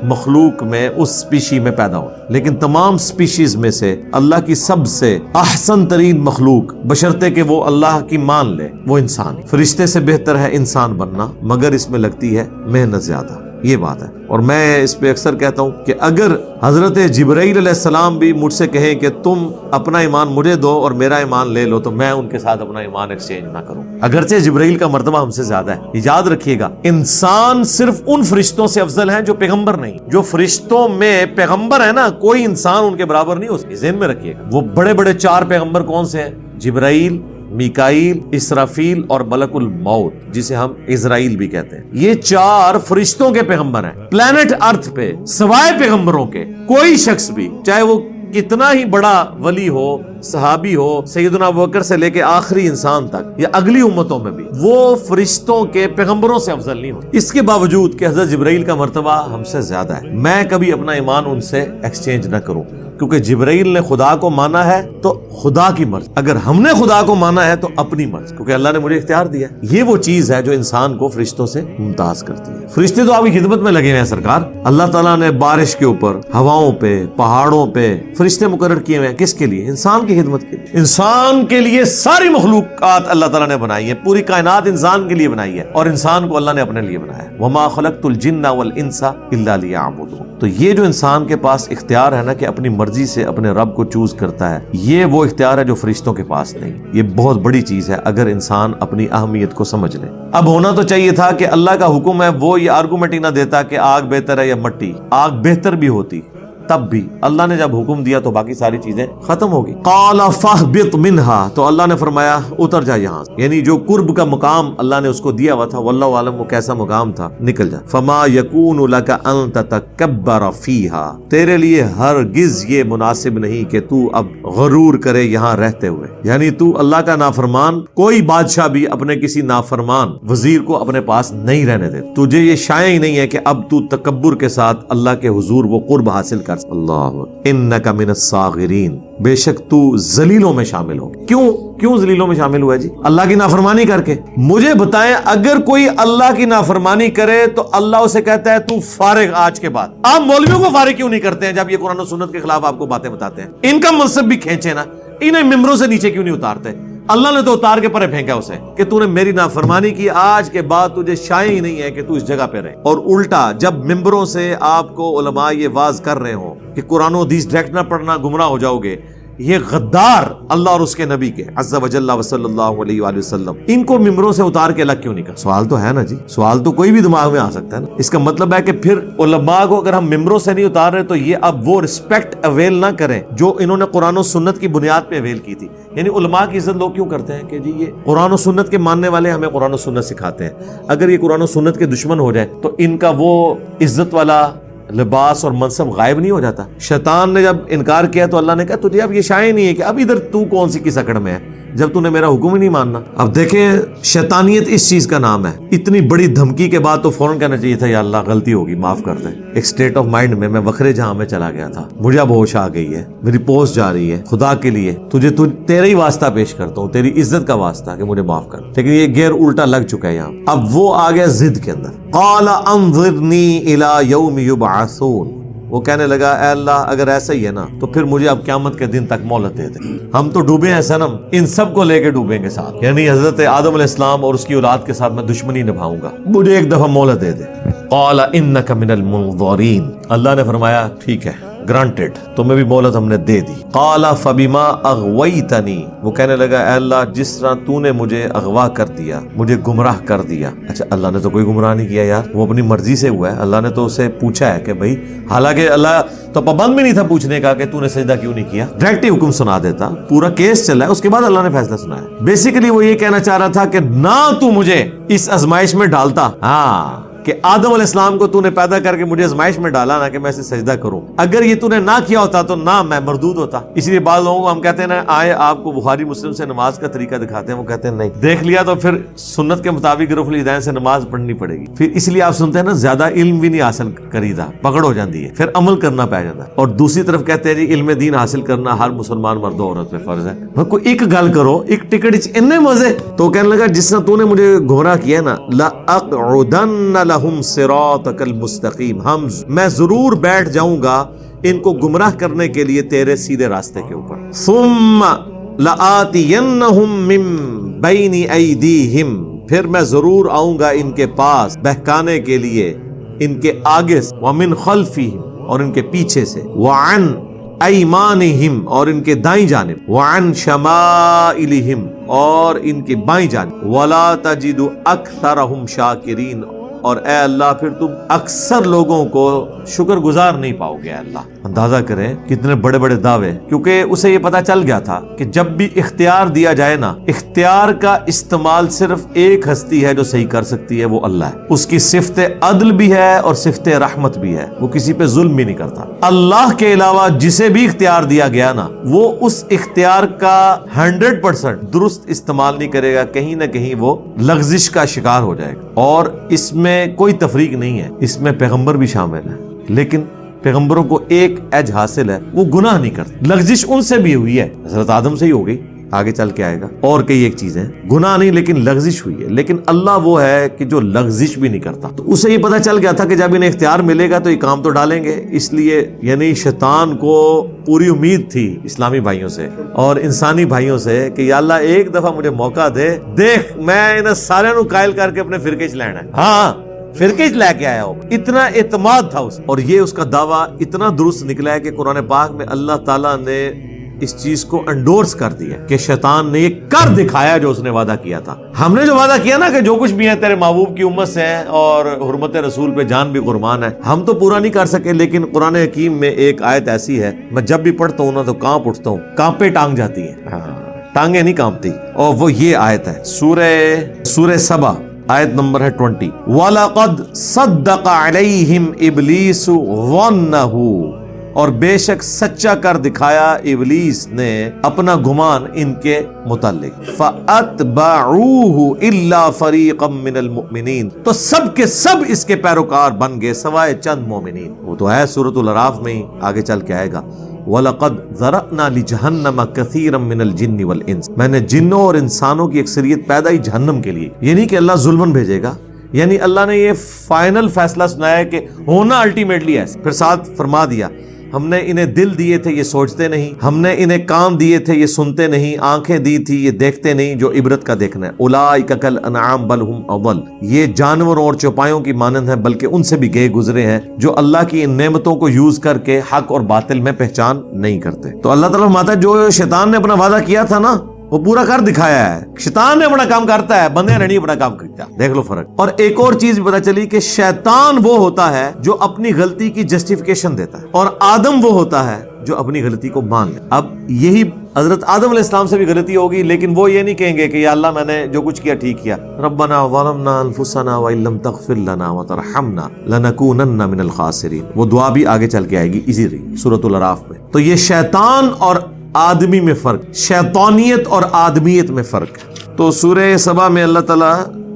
مخلوق میں, اس سپیشی میں پیدا ہو. لیکن تمام سپیشیز میں سے اللہ کی سب سے احسن ترین مخلوق, بشرطے کہ وہ اللہ کی مان لے, وہ انسان. فرشتے سے بہتر ہے انسان بننا, مگر اس میں لگتی ہے محنت زیادہ. یہ بات ہے. اور میں اس پہ اکثر کہتا ہوں کہ اگر حضرت جبرائیل علیہ السلام بھی مجھ سے کہیں کہ تم اپنا ایمان مجھے دو اور میرا ایمان لے لو، تو میں ان کے ساتھ اپنا ایمان ایکسچینج نہ کروں، اگرچہ جبرائیل کا مرتبہ ہم سے زیادہ ہے. یاد رکھیے گا، انسان صرف ان فرشتوں سے افضل ہیں جو پیغمبر نہیں. جو فرشتوں میں پیغمبر ہے نا، کوئی انسان ان کے برابر نہیں ہو سکتا. ذہن میں رکھیے گا. وہ بڑے بڑے 4 پیغمبر کون سے ہیں؟ جبرائیل، میکائیل، اسرافیل اور ملک الموت، جسے ہم اسرائیل بھی کہتے ہیں. یہ 4 فرشتوں کے پیغمبر ہیں. پلانٹ ارتھ پہ سوائے پیغمبروں کے کوئی شخص بھی، چاہے وہ کتنا ہی بڑا ولی ہو، صحابی ہو، سیدنا ابوبکر سے لے کے آخری انسان تک یا اگلی امتوں میں بھی، وہ فرشتوں کے پیغمبروں سے افضل نہیں ہوتے. اس کے باوجود کہ حضرت جبرائیل کا مرتبہ ہم سے زیادہ ہے، میں کبھی اپنا ایمان ان سے ایکسچینج نہ کروں، کیونکہ جبرائیل نے خدا کو مانا ہے تو خدا کی مرض، اگر ہم نے خدا کو مانا ہے تو اپنی مرض، کیونکہ اللہ نے مجھے اختیار دیا. یہ وہ چیز ہے جو انسان کو فرشتوں سے ممتاز کرتی ہے. فرشتے تو آپ کی خدمت میں لگے ہوئے ہیں سرکار. اللہ تعالیٰ نے بارش کے اوپر، ہواؤں پہ، پہاڑوں پہ فرشتے مقرر کیے ہوئے ہیں. کس کے لیے؟ انسان کی خدمت کے لیے. انسان کے لیے ساری مخلوقات اللہ تعالیٰ نے بنائی ہے، پوری کائنات انسان کے لیے بنائی ہے، اور انسان کو اللہ نے اپنے لیے بنایا ہے. وما خلقت الجن والانس الا لیعبدون. تو یہ جو انسان کے پاس اختیار ہے نا کہ اپنی مرضی سے اپنے رب کو چوز کرتا ہے، یہ وہ اختیار ہے جو فرشتوں کے پاس نہیں. یہ بہت بڑی چیز ہے اگر انسان اپنی اہمیت کو سمجھ لے. اب ہونا تو چاہیے تھا کہ اللہ کا حکم ہے، وہ یہ آرگومنٹ ہی نہ دیتا کہ آگ بہتر ہے یا مٹی. آگ بہتر بھی ہوتی، تب بھی اللہ نے جب حکم دیا تو باقی ساری چیزیں ختم ہوگی. قال فاہبط منها، تو اللہ نے فرمایا اتر جا یہاں سے، یعنی جو قرب کا مقام اللہ نے اس کو دیا ہوا تھا، واللہ عالم وہ کیسا مقام تھا، نکل جا. فما یکون لک ان تتکبر فیہا، تیرے لیے ہرگز یہ مناسب نہیں کہ تو اب غرور کرے یہاں رہتے ہوئے. یعنی تو اللہ کا نافرمان، کوئی بادشاہ بھی اپنے کسی نافرمان وزیر کو اپنے پاس نہیں رہنے دے. تجھے یہ شائع ہی نہیں ہے کہ اب تو تکبر کے ساتھ اللہ کے حضور وہ قرب حاصل کر. اللہ انک من الصاغرین، بے شک تو ذلیلوں میں شامل ہو. کیوں ذلیلوں میں شامل ہوا جی؟ اللہ کی نافرمانی کر کے. مجھے بتائیں، اگر کوئی اللہ کی نافرمانی کرے تو اللہ اسے کہتا ہے تو فارغ آج کے بعد. آپ مولویوں کو فارغ کیوں نہیں کرتے ہیں جب یہ قرآن و سنت کے خلاف آپ کو باتیں بتاتے ہیں؟ ان کا منصب بھی کھینچے نا، انہیں ممبروں سے نیچے کیوں نہیں اتارتے؟ اللہ نے تو اتار کے پرے پھینکا اسے کہ تو نے میری نافرمانی کی، آج کے بعد تجھے شائع ہی نہیں ہے کہ تو اس جگہ پہ رہے. اور الٹا جب ممبروں سے آپ کو علماء یہ واز کر رہے ہوں کہ قرآن و حدیث ڈائریکٹ نہ پڑھنا، گمراہ ہو جاؤ گے، یہ غدار اللہ اور اس کے نبی کے عز وجل صلی اللہ علیہ وآلہ وسلم، ان کو ممبروں سے اتار کے الگ کیوں نہیں کر؟ سوال تو ہے نا جی، سوال تو کوئی بھی دماغ میں آ سکتا ہے نا. اس کا مطلب ہے کہ پھر علماء کو اگر ہم ممبروں سے نہیں اتار رہے تو یہ اب وہ رسپیکٹ اویل نہ کریں جو انہوں نے قرآن و سنت کی بنیاد پہ اویل کی تھی. یعنی علماء کی عزت لوگ کیوں کرتے ہیں کہ جی یہ قرآن و سنت کے ماننے والے ہمیں قرآن و سنت سکھاتے ہیں. اگر یہ قرآن و سنت کے دشمن ہو جائے تو ان کا وہ عزت والا لباس اور منصب غائب نہیں ہو جاتا. شیطان نے جب انکار کیا تو اللہ نے کہا تجھے اب یہ شائع نہیں ہے کہ اب ادھر تو کون سی کس اکڑ میں ہے جب تو نے میرا حکم ہی نہیں ماننا. اب دیکھیں شیطانیت اس چیز کا نام ہے. اتنی بڑی دھمکی کے بعد تو فوراً کہنا چاہیے تھا یا اللہ غلطی ہوگی معاف کر دے. ایک سٹیٹ آف مائنڈ میں وکھرے جہاں میں چلا گیا تھا، مجھے اب ہوش آ گئی ہے، میری پوسٹ جا رہی ہے، خدا کے لیے تیرے ہی واسطہ پیش کرتا ہوں، تیری عزت کا واسطہ کہ مجھے معاف کر. لیکن یہ گیئر الٹا لگ چکا ہے یہاں. اب وہ آ گیا ضد کے اندر. قال انظرنی الی یوم یبعثون، وہ کہنے لگا اے اللہ اگر ایسا ہی ہے نا تو پھر مجھے اب قیامت کے دن تک مہلت دے دے. ہم تو ڈوبے ہیں صنم، ان سب کو لے کے ڈوبیں گے ساتھ. یعنی حضرت آدم علیہ السلام اور اس کی اولاد کے ساتھ میں دشمنی نبھاؤں گا، مجھے ایک دفعہ مہلت دے دے. قال انک من المنظرین، اللہ نے فرمایا ٹھیک ہے، گرانٹڈ، تمہیں بھی مہلت ہم نے دے دی. قال فبما اغویتنی، وہ کہنے لگا اے اللہ جس طرح تو نے مجھے اغوا کر دیا، مجھے گمراہ کر دیا. اچھا اللہ نے تو کوئی گمراہ نہیں کیا یار، وہ اپنی مرضی سے ہوا ہے. اللہ نے تو اسے پوچھا ہے کہ بھائی، حالانکہ اللہ تو پابند بھی نہیں تھا پوچھنے کا کہ تو نے سجدہ کیوں نہیں کیا، ڈائریکٹ ہی حکم سنا دیتا. پورا کیس چلا ہے، اس کے بعد اللہ نے فیصلہ سنایا. بیسیکلی وہ یہ کہنا چاہ رہا تھا کہ نہ تو مجھے اس آزمائش میں ڈالتا، ہاں کہ آدم علیہ السلام کو تو نے پیدا کر کے مجھے آزمائش میں ڈالا نا کہ میں اسے سجدہ کروں. اگر یہ تو نے نہ کیا ہوتا تو نہ میں مردود ہوتا. اس لیے بعض لوگوں کو ہم کہتے ہیں نا آئے آپ کو بخاری مسلم سے نماز کا طریقہ دکھاتے ہیں، وہ کہتے ہیں نہیں دیکھ لیا تو پھر سنت کے مطابق رفع الیدین سے نماز پڑھنی پڑے گی. پھر اس لیے آپ سنتے ہیں نا زیادہ علم بھی نہیں حاصل کریدا، پکڑ ہو جاتی ہے، پھر عمل کرنا پہ جاتا ہے. اور دوسری طرف کہتے ہیں جی علم دین حاصل کرنا ہر مسلمان مرد و عورت پہ فرض ہے. کوئی ایک گل کرو، ایک ٹکٹ اتنے مزے. تو کہنے لگا جس طرح تو نے مجھے گمراہ کیا نا، لأقعدن لهم صراط المستقیم، میں ضرور بیٹھ جاؤں گا ان کو گمراہ کرنے کے لیے تیرے سیدھے راستے کے اوپر. ثم لآتینہم من بین ایدیہم، پھر میں ضرور آؤں گا ان کے پاس بہکانے کے لیے، ان کے آگے سے، ومن خلفہم اور ان کے پیچھے سے، وعن ایمانہم اور ان کے دائیں جانب، وعن شمائلہم اور ان کے بائیں جانب، ولا تجد اکثرہم شاکرین اور اے اللہ پھر تم اکثر لوگوں کو شکر گزار نہیں پاؤ گے. اللہ اندازہ کریں کتنے بڑے بڑے دعوے، کیونکہ اسے یہ پتا چل گیا تھا کہ جب بھی اختیار دیا جائے نا، اختیار کا استعمال صرف ایک ہستی ہے جو صحیح کر سکتی ہے، وہ اللہ ہے. اس کی صفت عدل بھی ہے اور صفت رحمت بھی ہے، وہ کسی پہ ظلم بھی نہیں کرتا. اللہ کے علاوہ جسے بھی اختیار دیا گیا نا، وہ اس اختیار کا 100% درست استعمال نہیں کرے گا، کہیں نہ کہیں وہ لغزش کا شکار ہو جائے گا. اور اس میں کوئی تفریق نہیں ہے، اس میں پیغمبر بھی شامل ہے، لیکن پیغمبروں کو ایک ایج حاصل ہے، وہ گناہ نہیں کرتے. لغزش ان سے بھی ہوئی ہے، حضرت آدم سے ہی ہو گئی، آگے چل کے آئے گا، اور کئی ایک چیزیں، گناہ نہیں لیکن لغزش ہوئی ہے. لیکن اللہ وہ ہے کہ جو لغزش بھی نہیں کرتا. تو اسے یہ پتا چل گیا تھا کہ جب انہیں اختیار ملے گا تو یہ کام تو ڈالیں گے. اس لیے یعنی شیطان کو پوری امید تھی اسلامی بھائیوں سے اور انسانی بھائیوں سے کہ یا اللہ ایک دفعہ مجھے موقع دے، دیکھ میں انہیں سارے نو قائل کر کے اپنے فرقے چ لینا ہے. ہاں فرقے لے کے آیا ہو. اتنا اعتماد تھا اس، اور یہ اس کا دعویٰ اتنا درست نکلا ہے کہ قرآن پاک میں اللہ تعالیٰ نے اس چیز کو انڈورس کر دیا کہ شیطان نے یہ کر دکھایا جو اس نے وعدہ کیا تھا. ہم نے جو وعدہ کیا نا کہ جو کچھ بھی ہے تیرے محبوب کی امت سے ہیں اور حرمت رسول پہ جان بھی قربان ہے، ہم تو پورا نہیں کر سکے. لیکن قرآن حکیم میں ایک آیت ایسی ہے، میں جب بھی پڑھتا ہوں نا تو کانپ اٹھتا ہوں، کانپے ٹانگ جاتی ہیں، ٹانگیں نہیں کانپتی. اور وہ یہ آیت ہے سورہ سبا، آیت نمبر ہے 20. وَلَقَدْ صَدَّقَ عَلَيْهِمْ إِبْلِيسُ ظَنَّهُ اور بے شک سچا کر دکھایا ابلیس نے اپنا گمان ان کے متعلق. فَأَتْبَعُوهُ إِلَّا فَرِيقًا مِّنَ الْمُؤْمِنِينَ تو سب کے سب اس کے پیروکار بن گئے سوائے چند مومنین. وہ تو ہے سورۃ الاعراف میں ہی، آگے چل کے آئے گا. وَلَقَدْ ذَرَأْنَا لِجَهَنَّمَ كَثِيرًا مِّنَ الْجِنِّ وَالْإِنسِ میں نے جنوں اور انسانوں کی اکثریت پیدا ہی جہنم کے لیے. یہ نہیں کہ اللہ ظلمن بھیجے گا، یعنی اللہ نے یہ فائنل فیصلہ سنایا ہے کہ ہونا الٹیمیٹلی ہے. پھر ساتھ فرما دیا ہم نے انہیں دل دیے تھے یہ سوچتے نہیں، ہم نے انہیں کان دیے تھے یہ سنتے نہیں، آنکھیں دی تھی یہ دیکھتے نہیں جو عبرت کا دیکھنا ہے. اولئک کالانعام بل ہم اضل یہ جانوروں اور چوپایوں کی مانند ہیں بلکہ ان سے بھی گئے گزرے ہیں جو اللہ کی ان نعمتوں کو یوز کر کے حق اور باطل میں پہچان نہیں کرتے. تو اللہ تعالیٰ فرماتا ہے جو شیطان نے اپنا وعدہ کیا تھا نا وہ پورا کر دکھایا ہے. شیطان نے اپنا کام کرتا ہے، بندے نے نہیں اپنا کام کرتا. دیکھ لو فرق. اور ایک اور چیز بھی پتا چلی کہ شیطان وہ ہوتا ہے جو اپنی غلطی کی جسٹیفیکیشن دیتا ہے، اور آدم وہ ہوتا ہے جو اپنی غلطی کو مان لے. اب یہی حضرت آدم علیہ السلام سے بھی غلطی ہوگی، لیکن وہ یہ نہیں کہیں گے کہ یا اللہ میں نے جو کچھ کیا ٹھیک کیا. ربنا ظلمنا انفسنا وان لم تغفر لنا وترحمنا لنکونن من الخاسرین. وہ دعا بھی آگے چل کے آئے گی اسی سورۃ الاعراف میں. تو یہ شیطان اور آدمی میں فرق، شیطانیت اور آدمیت میں فرق ہے. تو سورہ سبا میں اللہ تعالیٰ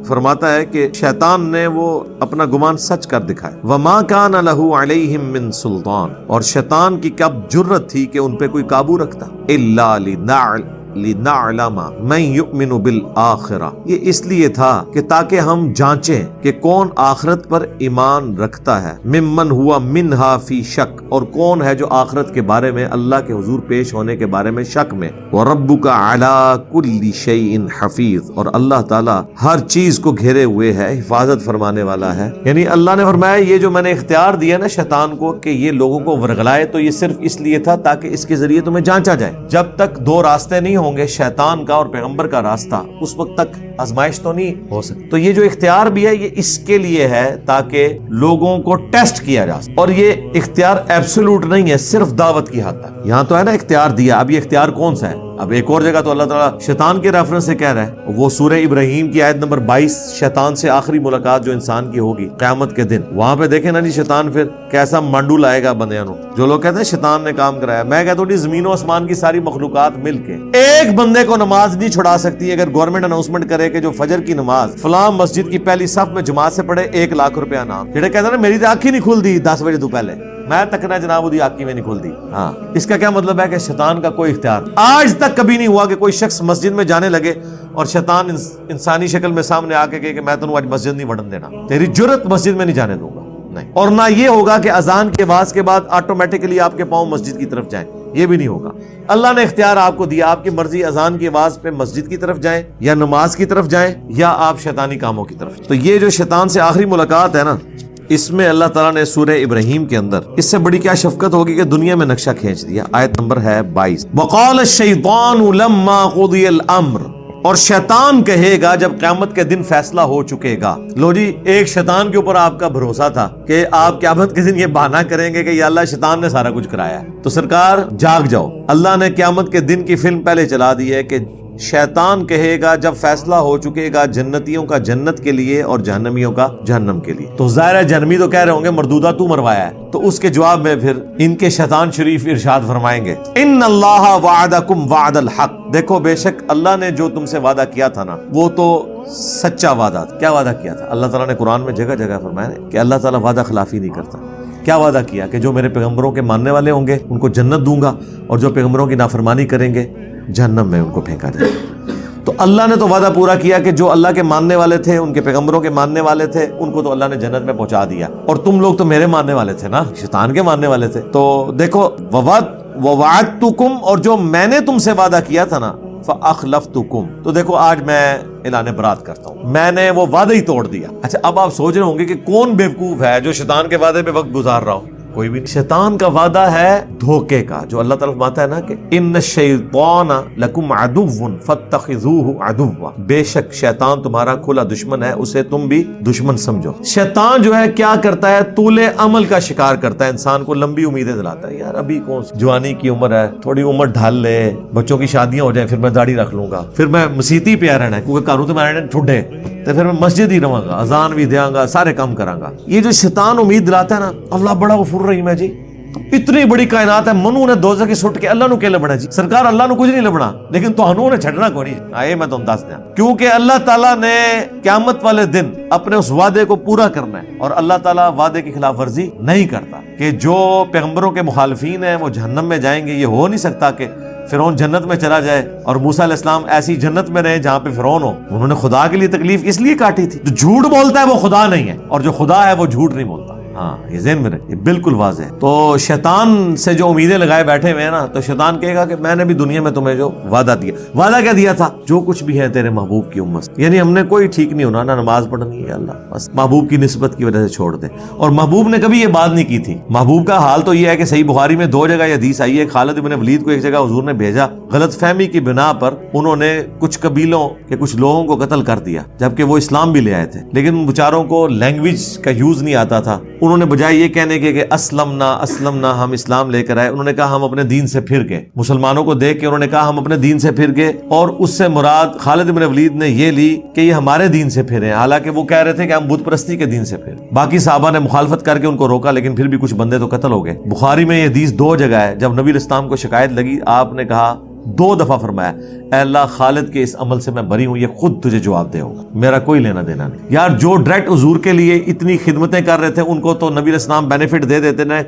فرماتا ہے کہ شیطان نے وہ اپنا گمان سچ کر دکھایا. وما کان لہ علیہم من سلطان اور شیطان کی کب جرت تھی کہ ان پہ کوئی قابو رکھتا. الا لنعلم من یؤمن بالآخرہ یہ اس لیے تھا کہ تاکہ ہم جانچیں کہ کون آخرت پر ایمان رکھتا ہے، ممن ہوا منہا فی شک اور کون ہے جو آخرت کے بارے میں اللہ کے حضور پیش ہونے کے بارے میں شک میں. وَرَبُّكَ عَلَى كُلِّ شَيْءٍ حَفِيظٌ اور اللہ تعالیٰ ہر چیز کو گھیرے ہوئے ہے، حفاظت فرمانے والا ہے. یعنی اللہ نے فرمایا یہ جو میں نے اختیار دیا نا شیطان کو کہ یہ لوگوں کو ورگلائے، تو یہ صرف اس لیے تھا تاکہ اس کے ذریعے تمہیں جانچا جائے. جب تک دو راستے نہیں ہوں گے، شیطان کا اور پیغمبر کا راستہ، اس وقت تک آزمائش تو نہیں ہو سکتی. تو یہ جو اختیار بھی ہے یہ اس کے لیے ہے تاکہ لوگوں کو ٹیسٹ کیا جا سکے. اور یہ اختیار ایبسولوٹ نہیں ہے، صرف دعوت کی حد تک. یہاں تو ہے نا اختیار دیا، اب یہ اختیار کون سا ہے؟ اب ایک اور جگہ تو اللہ تعالیٰ شیطان کے ریفرنس سے کہہ رہا ہے، وہ سورہ ابراہیم کی آیت نمبر 22، شیطان سے آخری ملاقات جو انسان کی ہوگی قیامت کے دن. وہاں پہ دیکھیں نا جی شیطان پھر کیسا مانڈو لائے گا بندیاں نو. جو لوگ کہتے ہیں شیطان نے کام کرایا، میں کہتا ہوں زمین و آسمان کی ساری مخلوقات مل کے ایک بندے کو نماز نہیں چھڑا سکتی. اگر گورنمنٹ اناؤنسمنٹ کرے کہ جو فجر کی نماز فلاں مسجد کی پہلی صف میں جماعت سے پڑھے 1 لاکھ روپیہ انعام، جڑے کہتے ہیں نا میری تو آنکھ ہی نہیں کھل دی 10 بجے تو پہلے، میں تکنا جناب وہ آنکھ میں نہیں کھل دی. ہاں اس کا کیا مطلب ہے کہ شیطان کا کوئی اختیار آج تک کبھی نہیں ہوا کہ کوئی شخص مسجد میں جانے لگے اور شیطان انسانی شکل میں سامنے آ کے کہے کہ میں تمہیں آج مسجد نہیں وڑن دینا، تیری جرت مسجد میں نہیں جانے دوں گا. نہیں. اور نہ یہ ہوگا کہ اذان کے آواز کے بعد آٹومیٹکلی آپ کے پاؤں مسجد کی طرف جائیں، یہ بھی نہیں ہوگا. اللہ نے اختیار آپ کو دیا، آپ کی مرضی اذان کی آواز پہ مسجد کی طرف جائیں یا نماز کی طرف جائیں یا آپ شیطانی کاموں کی طرف. تو یہ جو شیطان سے آخری ملاقات ہے نا، اس میں اللہ تعالیٰ نے سورہ ابراہیم کے اندر اس سے بڑی کیا شفقت ہوگی کہ دنیا میں نقشہ کھینچ دیا. آیت نمبر ہے 22. وقال الشیطان لما قضی الامر، اور شیطان کہے گا جب قیامت کے دن فیصلہ ہو چکے گا. لو جی، ایک شیطان کے اوپر آپ کا بھروسہ تھا کہ آپ قیامت کے دن یہ بہانہ کریں گے کہ یا اللہ شیطان نے سارا کچھ کرایا ہے، تو سرکار جاگ جاؤ. اللہ نے قیامت کے دن کی فلم پہلے چلا دی ہے کہ شیطان کہے گا جب فیصلہ ہو چکے گا جنتیوں کا جنت کے لیے اور جہنمیوں کا جہنم کے لیے. تو ظاہر ہے جہنمی تو کہہ رہے ہوں گے مردودہ تو مروایا ہے، تو اس کے جواب میں پھر ان کے شیطان شریف ارشاد فرمائیں گے ان اللہ وعدکم وعد الحق، دیکھو بے شک اللہ نے جو تم سے وعدہ کیا تھا نا وہ تو سچا وعدہ تھا. کیا وعدہ کیا تھا؟ اللہ تعالیٰ نے قرآن میں جگہ جگہ فرمایا کہ اللہ تعالیٰ وعدہ خلافی نہیں کرتا. کیا وعدہ کیا کہ جو میرے پیغمبروں کے ماننے والے ہوں گے ان کو جنت دوں گا، اور جو پیغمبروں کی نافرمانی کریں گے جہنم میں ان کو پھینکا جائے گا. تو اللہ نے تو وعدہ پورا کیا کہ جو اللہ کے ماننے والے تھے، ان کے پیغمبروں کے ماننے والے تھے، ان کو تو اللہ نے جنت میں پہنچا دیا. اور تم لوگ تو میرے ماننے والے تھے نا، شیطان کے ماننے والے تھے. تو دیکھو ووعدتکم، اور جو میں نے تم سے وعدہ کیا تھا نا فاخلفتکم، تو دیکھو آج میں اعلان برات کرتا ہوں، میں نے وہ وعدہ ہی توڑ دیا. اچھا اب آپ سوچ رہے ہوں گے کہ کون بیوقوف ہے جو شیطان کے وعدے پہ وقت گزار رہا ہو؟ کوئی بھی نہیں. شیطان کا وعدہ ہے دھوکے کا، جو اللہ تعالیٰ فرماتا ہے نا کہ ان الشیطان لکم عدو فاتخذوہ عدوا، بے شک شیطان تمہارا کھلا دشمن ہے، اسے تم بھی دشمن سمجھو. شیطان جو ہے کیا کرتا ہے؟ طول عمل کا شکار کرتا ہے، انسان کو لمبی امیدیں دلاتا ہے. یار ابھی کون جوانی کی عمر ہے، تھوڑی عمر ڈھال لے، بچوں کی شادیاں ہو جائیں، پھر میں داڑھی رکھ لوں گا، پھر میں مسیتی پہ رہنا ہے کیونکہ کاروں تو میں رہنا ٹھڈے، تو پھر میں مسجد ہی رہوں گا، اذان بھی دیاں گا، سارے کام کراں گا. یہ جو شیطان امید دلاتا ہے نا، اللہ بڑا غفور رحیم ہے جی، اتنی بڑی کائنات ہے، منو نے دوزخ کی سٹ کے اللہ نو کے لبنا جی. سرکار اللہ نو کچھ نہیں لبنا، لیکن تہانوں نے چھڑنا کوئی نہیں. آئے میں تم دس دیا، کیونکہ اللہ تعالیٰ نے قیامت والے دن اپنے اس وعدے کو پورا کرنا ہے، اور اللہ تعالیٰ وعدے کی خلاف ورزی نہیں کرتا. کہ جو پیغمبروں کے مخالفین ہیں وہ جہنم میں جائیں گے، یہ ہو نہیں سکتا کہ فرعون جنت میں چلا جائے اور موسیٰ علیہ السلام ایسی جنت میں رہے جہاں پہ فرعون ہو. انہوں نے خدا کے لیے تکلیف اس لیے کاٹی تھی. جو جھوٹ بولتا ہے وہ خدا نہیں ہے، اور جو خدا ہے وہ جھوٹ نہیں بولتا. ہاں یہ ذہن میں رہے، یہ بالکل واضح ہے. تو شیطان سے جو امیدیں لگائے بیٹھے ہوئے ہیں نا، تو شیطان کہے گا کہ میں نے بھی دنیا میں تمہیں جو وعدہ دیا، وعدہ کیا دیا تھا؟ جو کچھ بھی ہے تیرے محبوب کی امت سے، یعنی ہم نے کوئی ٹھیک نہیں ہونا، نہ نماز پڑھنی ہے اللہ، بس محبوب کی نسبت کی وجہ سے چھوڑ دے. اور محبوب نے کبھی یہ بات نہیں کی تھی. محبوب کا حال تو یہ ہے کہ صحیح بخاری میں 2 جگہ یہ حدیث آئی ہے، خالد بن ولید کو ایک جگہ حضور نے بھیجا، غلط فہمی کی بنا پر انہوں نے کچھ قبیلوں کے کچھ لوگوں کو قتل کر دیا، جبکہ وہ اسلام بھی لے آئے تھے، لیکن بیچاروں کو لینگویج کا یوز نہیں آتا تھا. انہوں نے بجائے یہ کہنے کے کہ اسلمنا ہم اسلام لے کر آئے، انہوں نے کہا ہم اپنے دین سے پھر گئے. مسلمانوں کو دیکھ کے انہوں نے کہا ہم اپنے دین سے پھر گئے، اور اس سے مراد خالد بن ولید نے یہ لی کہ یہ ہمارے دین سے پھرے، حالانکہ وہ کہہ رہے تھے کہ ہم بت پرستی کے دین سے پھر. باقی صحابہ نے مخالفت کر کے ان کو روکا، لیکن پھر بھی کچھ بندے تو قتل ہو گئے. بخاری میں یہ حدیث 2 جگہ ہے. جب نبی الاسلام کو شکایت لگی، آپ نے کہا 2 دفعہ فرمایا اے اللہ خالد کے اس عمل سے میں بری ہوں، یہ خود تجھے جواب دے ہوگا، میرا کوئی لینا دینا نہیں. یار جو ڈائریکٹ حضور کے لیے اتنی خدمتیں کر رہے تھے ان کو تو نبی الاسلام بینیفٹ دے دیتے نا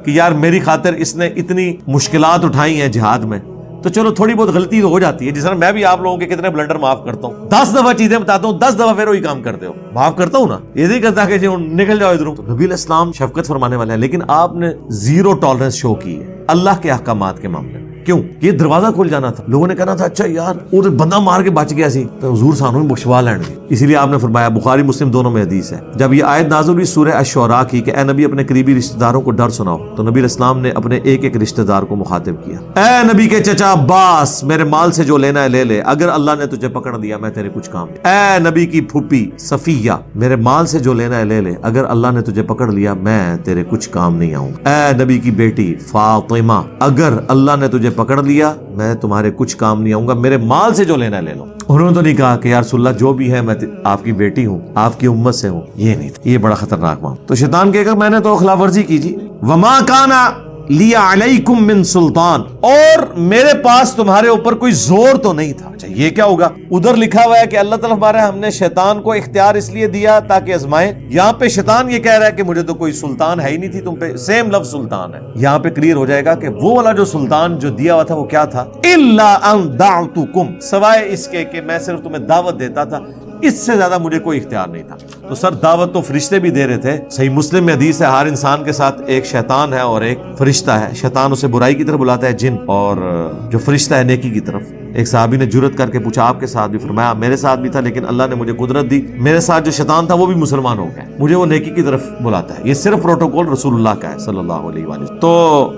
کہ یار میری خاطر اس نے اتنی مشکلات اٹھائی ہیں جہاد میں، تو چلو تھوڑی بہت غلطی تو ہو جاتی ہے. جس طرح میں بھی آپ لوگوں کے کتنے بلنڈر معاف کرتا ہوں، 10 دفعہ چیزیں بتاتا ہوں، 10 دفعہ پھر وہی کام کرتے ہو. معاف کرتا ہوں نا، یہ نہیں کرتا کہ نکل جاؤ ادھر. نبی الاسلام شفقت فرمانے والے ہیں، لیکن آپ نے 0 ٹالرنس شو کی ہے اللہ کے احکامات کے معاملے میں. کیوں؟ یہ دروازہ کھل جانا تھا، لوگوں نے کہنا تھا اچھا یار وہ بندہ مار کے بچ گیا سی، تو حضور سانوں بخشوا لین گے. اسی لیے آپ نے فرمایا، بخاری مسلم دونوں میں حدیث ہے، جب یہ آیت نازل ہوئی سورہ الشعراء کی کہ اے نبی اپنے قریبی رشتہ داروں کو ڈر سناؤ، تو نبی الاسلام نے اپنے ایک ایک رشتہ دار کو مخاطب کیا. اے نبی کے چچا عباس، میرے مال سے جو لینا ہے لے لے، اگر اللہ نے تجھے پکڑ دیا میں تیرے کچھ کام. اے نبی کی پھوپھی صفیہ، میرے مال سے جو لینا ہے لے لے، اگر اللہ نے تجھے پکڑ لیا میں تیرے کچھ کام نہیں آؤں. اے نبی کی بیٹی فاطمہ، اگر اللہ نے تجھے پکڑ لیا میں تمہارے کچھ کام نہیں آؤں گا، میرے مال سے جو لینا ہے لے لو. انہوں نے تو نہیں کہا کہ یا رسول اللہ جو بھی ہے میں آپ کی بیٹی ہوں، آپ کی امت سے ہوں، یہ نہیں. یہ بڑا خطرناک معاملہ. تو شیطان کہے گا میں نے تو خلاف ورزی کی جی. وما کانا لی علیکم من سلطان، اور میرے پاس تمہارے اوپر کوئی زور تو نہیں تھا. اچھا یہ کیا ہوگا؟ ادھر لکھا ہوا ہے کہ اللہ تعالیٰ ہمارے ہم نے شیطان کو اختیار اس لیے دیا تاکہ آزمائیں. یہاں پہ شیطان یہ کہہ رہا ہے کہ مجھے تو کوئی سلطان ہے ہی نہیں تھی تم پہ. سیم لفظ سلطان ہے. یہاں پہ کلیئر ہو جائے گا کہ وہ والا جو سلطان جو دیا ہوا تھا وہ کیا تھا؟ الا ان دعوتکم، سوائے اس کے کہ میں صرف تمہیں دعوت دیتا تھا. اس سے زیادہ مجھے کوئی اختیار نہیں تھا. تو سر دعوت تو فرشتے بھی دے رہے تھے. صحیح مسلم میں حدیث ہے ہر انسان کے ساتھ ایک شیطان ہے اور ایک فرشتہ ہے. شیطان اسے برائی کی طرف بلاتا ہے جن, اور جو فرشتہ ہے نیکی کی طرف. ایک صحابی نے جرأت کر کے پوچھا آپ کے ساتھ بھی؟ فرمایا میرے ساتھ بھی تھا لیکن اللہ نے مجھے قدرت دی, میرے ساتھ جو شیطان تھا وہ بھی مسلمان ہو گیا, مجھے وہ نیکی کی طرف بلاتا ہے. یہ صرف پروٹوکول رسول اللہ کا ہے صلی اللہ علیہ وآلہ. تو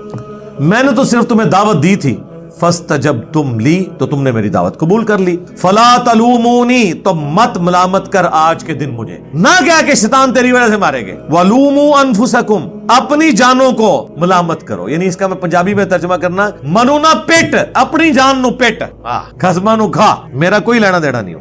میں نے تو صرف تمہیں دعوت دی تھی, فاستجبتم لی, تو تم نے میری دعوت قبول کر لی. فلا تلومونی, تو مت ملامت کر آج کے دن مجھے, نہ کیا کہ شیطان تیری وجہ سے مارے گئے. ولوموا انفسکم, اپنی جانوں کو ملامت کرو. یعنی اس کا میں پنجابی میں ترجمہ کرنا, منو نہ پیٹ, اپنی جان نو پیٹ, خزمہ نو کھا, میرا کوئی لینا دینا نہیں ہو.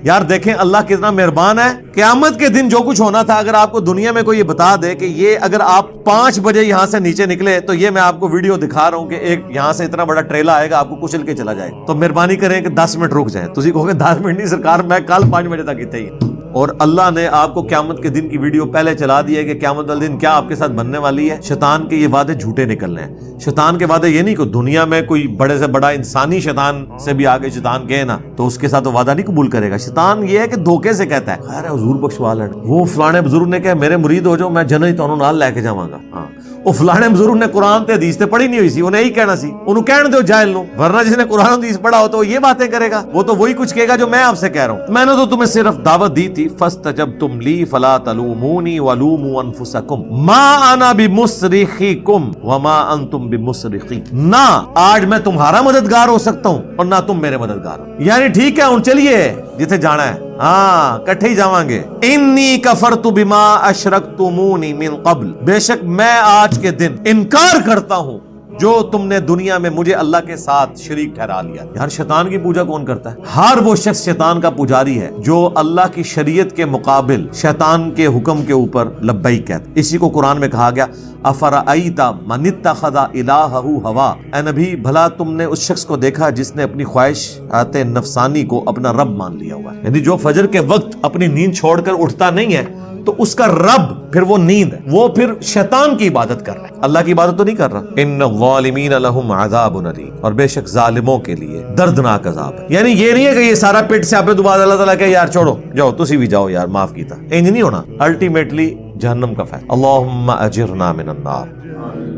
یار دیکھیں اللہ کتنا مہربان ہے. قیامت کے دن جو کچھ ہونا تھا, اگر آپ کو دنیا میں کوئی یہ بتا دے کہ یہ اگر آپ 5 بجے یہاں سے نیچے نکلے تو یہ میں آپ کو ویڈیو دکھا رہا ہوں کہ ایک یہاں سے اتنا بڑا ٹریلا آئے گا آپ کو کچل کے چلا جائے, تو مہربانی کریں کہ 10 منٹ رک جائیں. تسی کہو گے 10 منٹ نہیں سرکار, میں کل 5 بجے تک اتنے ہی. اور اللہ نے آپ کو قیامت کے دن کی ویڈیو پہلے چلا دی ہے کہ قیامت والے دن کیا آپ کے ساتھ بننے والی ہے. شیطان کے یہ وعدے جھوٹے نکلنے ہیں. شیطان کے وعدے یہ نہیں کہ دنیا میں کوئی بڑے سے بڑا انسانی شیطان سے بھی آگے شیطان کہے نا تو اس کے ساتھ وہ وعدہ نہیں قبول کرے گا. شیطان یہ ہے کہ دھوکے سے کہتا ہے خیر حضور بخشوا لیں, وہ فلانے بزرگ نے کہا میرے مرید ہو جاؤ میں جنت تانوں نال لے کے جاواں گا. ہاں وہ فلانے بزرگ نے قرآن تے حدیث تے پڑھی نہیں ہوئی سی, انہیں یہی کہنا سی, انہوں کہن دو جاہل نو, ورنہ جس نے قرآن حدیث پڑھا ہو تو وہ یہ باتیں کرے گا, وہ تو وہی کچھ کہے گا جو میں آپ سے کہہ رہا ہوں. میں نے تو تمہیں صرف دعوت دی تھی. فاستجبتم لی فلا تلومونی ولوموا انفسکم ما انا بمصرخکم وما انتم بمصرخی, نہ آج میں تمہارا مددگار ہو سکتا ہوں اور نہ تم میرے مددگار ہو. یعنی ٹھیک ہے ہن چلیے جتھے جانا ہے, ہاں کٹھے ہی جاواں گے. انی کفرت بما اشرکتمونی من قبل, بے شک میں آج کے دن انکار کرتا ہوں جو تم نے دنیا میں مجھے اللہ کے ساتھ شریک ٹھہرا لیا. یار شیطان کی پوجا کون کرتا ہے؟ ہر وہ شخص شیطان کا پجاری ہے جو اللہ کی شریعت کے مقابل شیطان کے حکم کے اوپر لبیک کہتا. اسی کو قرآن میں کہا گیا افرأیت من اتخذ الہہ ہوا, اے نبی بھلا تم نے اس شخص کو دیکھا جس نے اپنی خواہشات نفسانی کو اپنا رب مان لیا ہوا ہے. یعنی جو فجر کے وقت اپنی نیند چھوڑ کر اٹھتا نہیں ہے تو اس کا رب پھر وہ نیند ہے, وہ پھر شیطان کی عبادت کر رہا ہے, اللہ کی عبادت تو نہیں کر رہا. ان الظالمین لہم عذاب علیم, اور بے شک ظالموں کے لیے دردناک عذاب ہے. یعنی یہ نہیں ہے کہ یہ سارا پیٹ سے آپ دوبارہ اللہ تعالیٰ کہ یار چھوڑو جاؤ تسی بھی جاؤ یار معاف کیتا, انج نہیں ہونا. الٹیمیٹلی جہنم کا فیصلہ. اللہم اجرنا من النار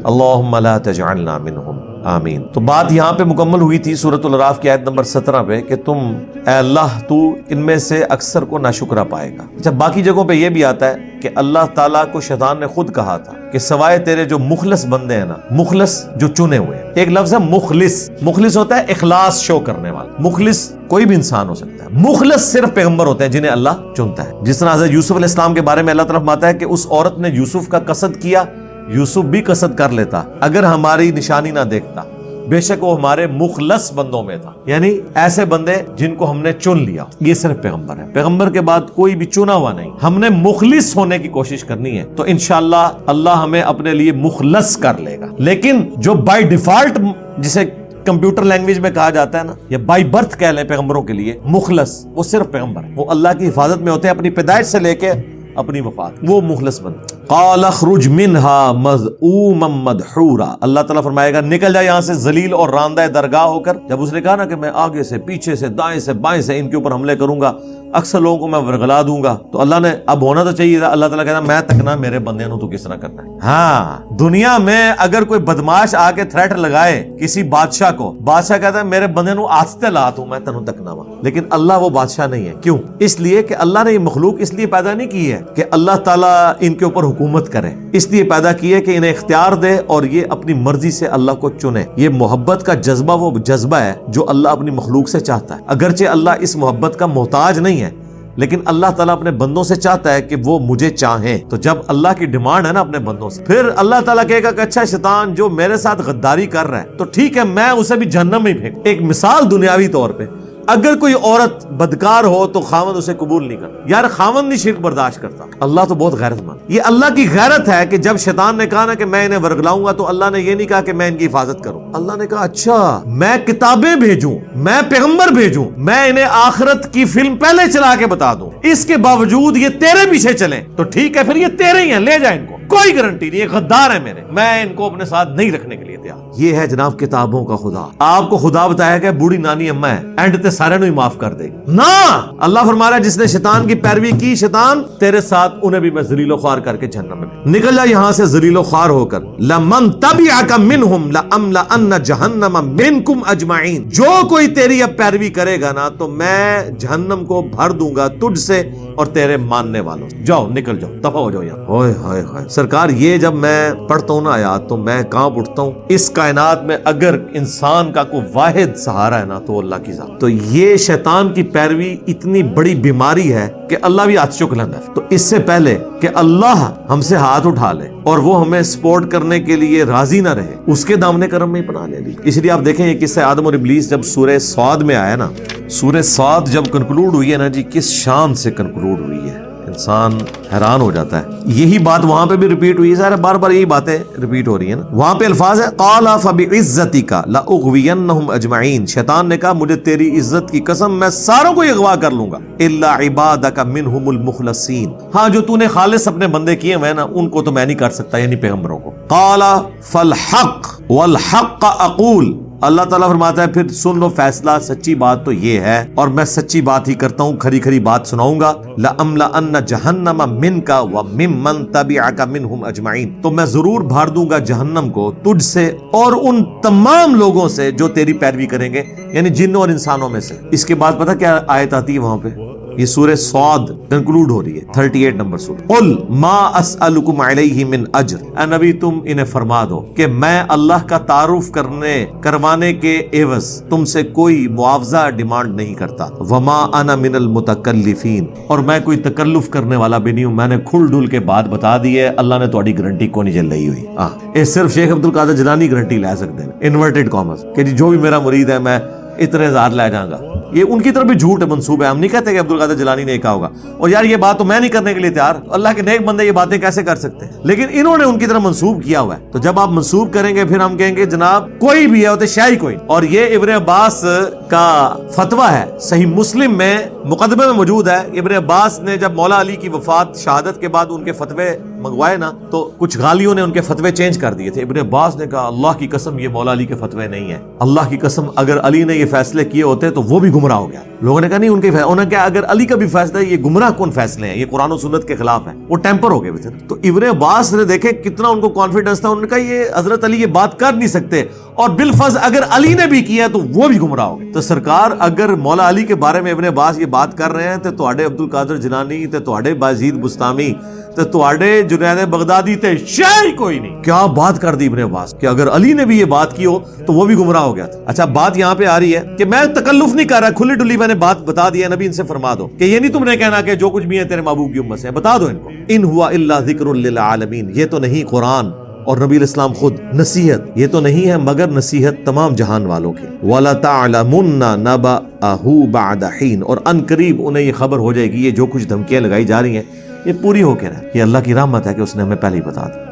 اللہم لا تجعلنا منہم آمین. تو بات یہاں پہ مکمل ہوئی تھی سورۃ الاعراف کی آیت نمبر 17 پہ کہ تم اے اللہ تو ان میں سے اکثر کو ناشکرا پائے گا. اچھا باقی جگہوں پہ یہ بھی آتا ہے کہ اللہ تعالیٰ کو شیطان نے خود کہا تھا کہ سوائے تیرے جو مخلص بندے ہیں نا, مخلص جو چنے ہوئے ہیں, ایک لفظ ہے مخلص, مخلص ہوتا ہے اخلاص شو کرنے والا. مخلص کوئی بھی انسان ہو سکتا ہے, مخلص صرف پیغمبر ہوتے ہیں جنہیں اللہ چنتا ہے. جس طرح حضرت یوسف علیہ السلام کے بارے میں اللہ طرف آتا ہے کہ اس عورت نے یوسف کا قصد کیا, یوسف بھی قصد کر لیتا اگر ہماری نشانی نہ دیکھتا, بے شک وہ ہمارے مخلص بندوں میں تھا. یعنی ایسے بندے جن کو ہم نے چن لیا, یہ صرف پیغمبر ہے. پیغمبر کے بعد کوئی بھی چنا ہوا نہیں. ہم نے مخلص ہونے کی کوشش کرنی ہے تو انشاءاللہ اللہ ہمیں اپنے لیے مخلص کر لے گا. لیکن جو بائی ڈیفالٹ جسے کمپیوٹر لینگویج میں کہا جاتا ہے نا, یا بائی برتھ کہہ لیں پیغمبروں کے لیے مخلص, وہ صرف پیغمبر ہے. وہ اللہ کی حفاظت میں ہوتے ہیں اپنی پیدائش سے لے کے اپنی وفات, وہ مخلص بن. قال اخرج منها مذءوما مدحورا, اللہ تعالیٰ فرمائے گا نکل جا یہاں سے ذلیل اور راندہ درگاہ ہو کر. جب اس نے کہا نا کہ میں آگے سے پیچھے سے دائیں سے بائیں سے ان کے اوپر حملے کروں گا, اکثر لوگوں کو میں ورگلا دوں گا, تو اللہ نے اب ہونا تو چاہیے تھا. اللہ تعالیٰ کہتا میں تکنا میرے بندے نو تو کس طرح کرنا ہے. ہاں دنیا میں اگر کوئی بدماش آ کے تھریٹ لگائے کسی بادشاہ کو, بادشاہ کہتا ہے میرے بندے نو آستے لا تو میں تنو تکنا وا. لیکن اللہ وہ بادشاہ نہیں ہے. کیوں؟ اس لیے کہ اللہ نے یہ مخلوق اس لیے پیدا نہیں کی ہے کہ اللہ تعالیٰ ان کے اوپر حکومت کرے, اس لیے پیدا کی ہے کہ انہیں اختیار دے اور یہ اپنی مرضی سے اللہ کو چنے. یہ محبت کا جذبہ وہ جذبہ ہے جو اللہ اپنی مخلوق سے چاہتا ہے. اگرچہ اللہ اس محبت کا محتاج نہیں ہے, لیکن اللہ تعالیٰ اپنے بندوں سے چاہتا ہے کہ وہ مجھے چاہیں. تو جب اللہ کی ڈیمانڈ ہے نا اپنے بندوں سے, پھر اللہ تعالیٰ کہے گا کہ اچھا شیطان جو میرے ساتھ غداری کر رہا ہے تو ٹھیک ہے میں اسے بھی جہنم میں پھینک. ایک مثال دنیاوی طور پہ, اگر کوئی عورت بدکار ہو تو خاوند اسے قبول نہیں کرتا. یار خاوند نہیں شرک برداشت کرتا, اللہ تو بہت غیرت مند. یہ اللہ کی غیرت ہے کہ جب شیطان نے کہا نا کہ میں انہیں ورگلاؤں گا تو اللہ نے یہ نہیں کہا کہ میں ان کی حفاظت کروں. اللہ نے کہا اچھا میں کتابیں بھیجوں, میں پیغمبر بھیجوں, میں انہیں آخرت کی فلم پہلے چلا کے بتا دوں, اس کے باوجود یہ تیرے پیچھے چلیں تو ٹھیک ہے پھر یہ تیرے ہی ہیں, لے جائیں ان کو. کوئی گارنٹی نہیں، یہ غدار ہے میرے، میں ان کو اپنے ساتھ نہیں رکھنے کے لیے تیار۔ یہ ہے جناب کتابوں کا خدا۔ آپ کو خدا بتایا کہ بوڑھی نانی اماں ہے، اینڈ تے سارے نو ہی معاف کر دے گی نا۔ اللہ فرما رہا ہے جس نے شیطان کی پیروی کی، شیطان تیرے ساتھ انہیں بھی میں ذلیل و خوار کر کے جہنم میں نکل جا یہاں سے ذلیل و خوار ہو کر۔ لمن تبعک منہم لأملأن جہنم منکم اجمعین، جو کوئی تیری اب پیروی کرے گا نا تو میں جہنم کو بھر دوں گا تجھ سے اور تیرے ماننے والوں سے۔ جاؤ نکل جاؤ، دفع ہو جاؤ یہاں۔ اوئے ہائے ہائے سرکار، یہ جب میں پڑھتا ہوں نا آیات تو میں کانپ اٹھتا ہوں۔ اس کائنات میں اگر انسان کا کوئی واحد سہارا ہے نا تو اللہ کی ذات۔ تو یہ شیطان کی پیروی اتنی بڑی بیماری ہے کہ اللہ بھی ہاتھ چک لینا ہے۔ تو اس سے پہلے کہ اللہ ہم سے ہاتھ اٹھا لے اور وہ ہمیں سپورٹ کرنے کے لیے راضی نہ رہے، اس کے دامن کرم میں ہی پناہ لے لی۔ اس لیے آپ دیکھیں یہ قصہ آدم اور ابلیس جب سورہ صاد میں آیا نا، سورہ صاد جب کنکلوڈ ہوئی ہے نا جی، کس شان سے کنکلوڈ ہوئی ہے، انسان حیران ہو جاتا ہے۔ یہی بات وہاں پہ بھی ریپیٹ ہوئی ہے، ظاہر بار بار یہی باتیں ریپیٹ ہو رہی ہیں نا۔ وہاں پہ الفاظ ہے قال فبعزتک لاغوینہم اجمعین، شیطان نے کہا مجھے تیری عزت کی قسم میں ساروں کو اغوا کر لوں گا، الا عبادک منہم المخلصین، ہاں جو تو نے خالص اپنے بندے کیے ہوئے نا ان کو تو میں نہیں کر سکتا، یعنی پیغمبروں کو۔ قال فالحق والحق اقول، اللہ تعالیٰ فرماتا ہے پھر سن لو فیصلہ، سچی بات تو یہ ہے اور میں سچی بات ہی کرتا ہوں، کھری کھری بات سناؤں گا۔ لَأَمْلَأَنَّ جَهَنَّمَ مِنْكَ وَمِمَّنْ تَبِعَكَ مِنْهُمْ أَجْمَعِينَ، تو میں ضرور بھر دوں گا جہنم کو تجھ سے اور ان تمام لوگوں سے جو تیری پیروی کریں گے، یعنی جنوں اور انسانوں میں سے۔ اس کے بعد پتہ کیا آیت آتی ہے وہاں پہ؟ یہ سورہ صاد کنکلوڈ ہو رہی ہے، 38 نمبر سورہ۔ قل ما اسألکم علیہ من اجر، اے نبی تم انہیں فرما دو کہ میں اللہ کا تعارف کروانے کے عوض تم سے کوئی معاوضہ ڈیمانڈ نہیں کرتا۔ وما انا من المتکلفین، اور میں کوئی تکلف کرنے والا بھی نہیں ہوں، میں نے کھل ڈل کے بات بتا دی ہے، اللہ نے تہاڈی گارنٹی کو نہیں چل رہی ہوئی۔ یہ صرف شیخ عبد القادر جیلانی گارنٹی لے سکتے ہیں، انورٹڈ کامرس، کہ جو بھی میرا مرید ہے میں اتنے ہزار لے جاؤں گا۔ یہ ان کی طرف بھی جھوٹ ہے، منسوب ہے، ہم نہیں کہتے کہ عبد القادر جیلانی نے کہا ہوگا، اور یار یہ بات تو میں نہیں کرنے کے لیے تیار، اللہ کے نیک بندے یہ باتیں کیسے کر سکتے ہیں، لیکن انہوں نے ان کی طرف منسوب کیا ہوا ہے۔ تو جب آپ منسوب کریں گے پھر ہم کہیں گے جناب کوئی بھی ہے ہوتے شاہی کوئی، اور یہ ابن عباس کا فتویٰ ہے، صحیح مسلم میں مقدمے میں موجود ہے۔ ابن عباس نے جب مولا علی کی وفات شہادت کے بعد ان کے فتوے منگوائے نا تو کچھ غالیوں نے ان کے فتوے چینج کر دیے تھے۔ ابن عباس نے کہا اللہ کی قسم یہ مولا علی کے فتوے نہیں ہیں، اللہ کی قسم اگر علی نے یہ فیصلے کیے ہوتے تو وہ بھی گمراہ ہو گیا۔ لوگوں نے کہا نہیں ان کے انہوں نے کہا اگر علی کا بھی فیصلہ ہے، یہ گمراہ کون فیصلے ہیں، یہ قرآن و سنت کے خلاف ہیں، وہ ٹیمپر ہو گئے تھے۔ تو ابن عباس نے دیکھے کتنا ان کو کانفیڈنس تھا، انہوں نے کہا یہ حضرت علی یہ بات کر نہیں سکتے، اور بالفرض اگر علی نے بھی کیا تو وہ بھی گمراہ ہو گئے۔ تو سرکار اگر مولا علی کے بارے میں ابن عباس یہ بات کر رہے ہیں تو تواڈے عبد القادر جیلانی تے تواڈے بازید بستامی تے تواڈے جنید بغدادی تے شاہی کوئی نہیں۔ کیا بات کر دی ابن عباس کہ اگر علی نے بھی یہ بات کی ہو تو وہ بھی گمراہ ہو گیا تھا۔ اچھا بات یہاں پہ آ رہی ہے کہ میں تکلف نہیں کر رہا، کھلی ڈلی میں نے بات بتا دی ہے، نبی ان سے فرما دو کہ یہ نہیں تم نے کہنا کہ جو کچھ بھی ہے تیرے محبوب کی امت سے ہے، بتا دو ان کو۔ ان ہوا الا ذکر للعالمین، یہ تو نہیں قرآن اور نبی علیہ السلام خود نصیحت، یہ تو نہیں ہے مگر نصیحت تمام جہان والوں کی۔ وَلَتَعْلَمُنَّ نَبَأَهُ بَعْدَ حِينٍ، اور ان قریب انہیں یہ خبر ہو جائے گی، یہ جو کچھ دھمکیاں لگائی جا رہی ہیں یہ پوری ہو کے رہے۔ یہ اللہ کی رحمت ہے کہ اس نے ہمیں پہلے ہی بتا دی۔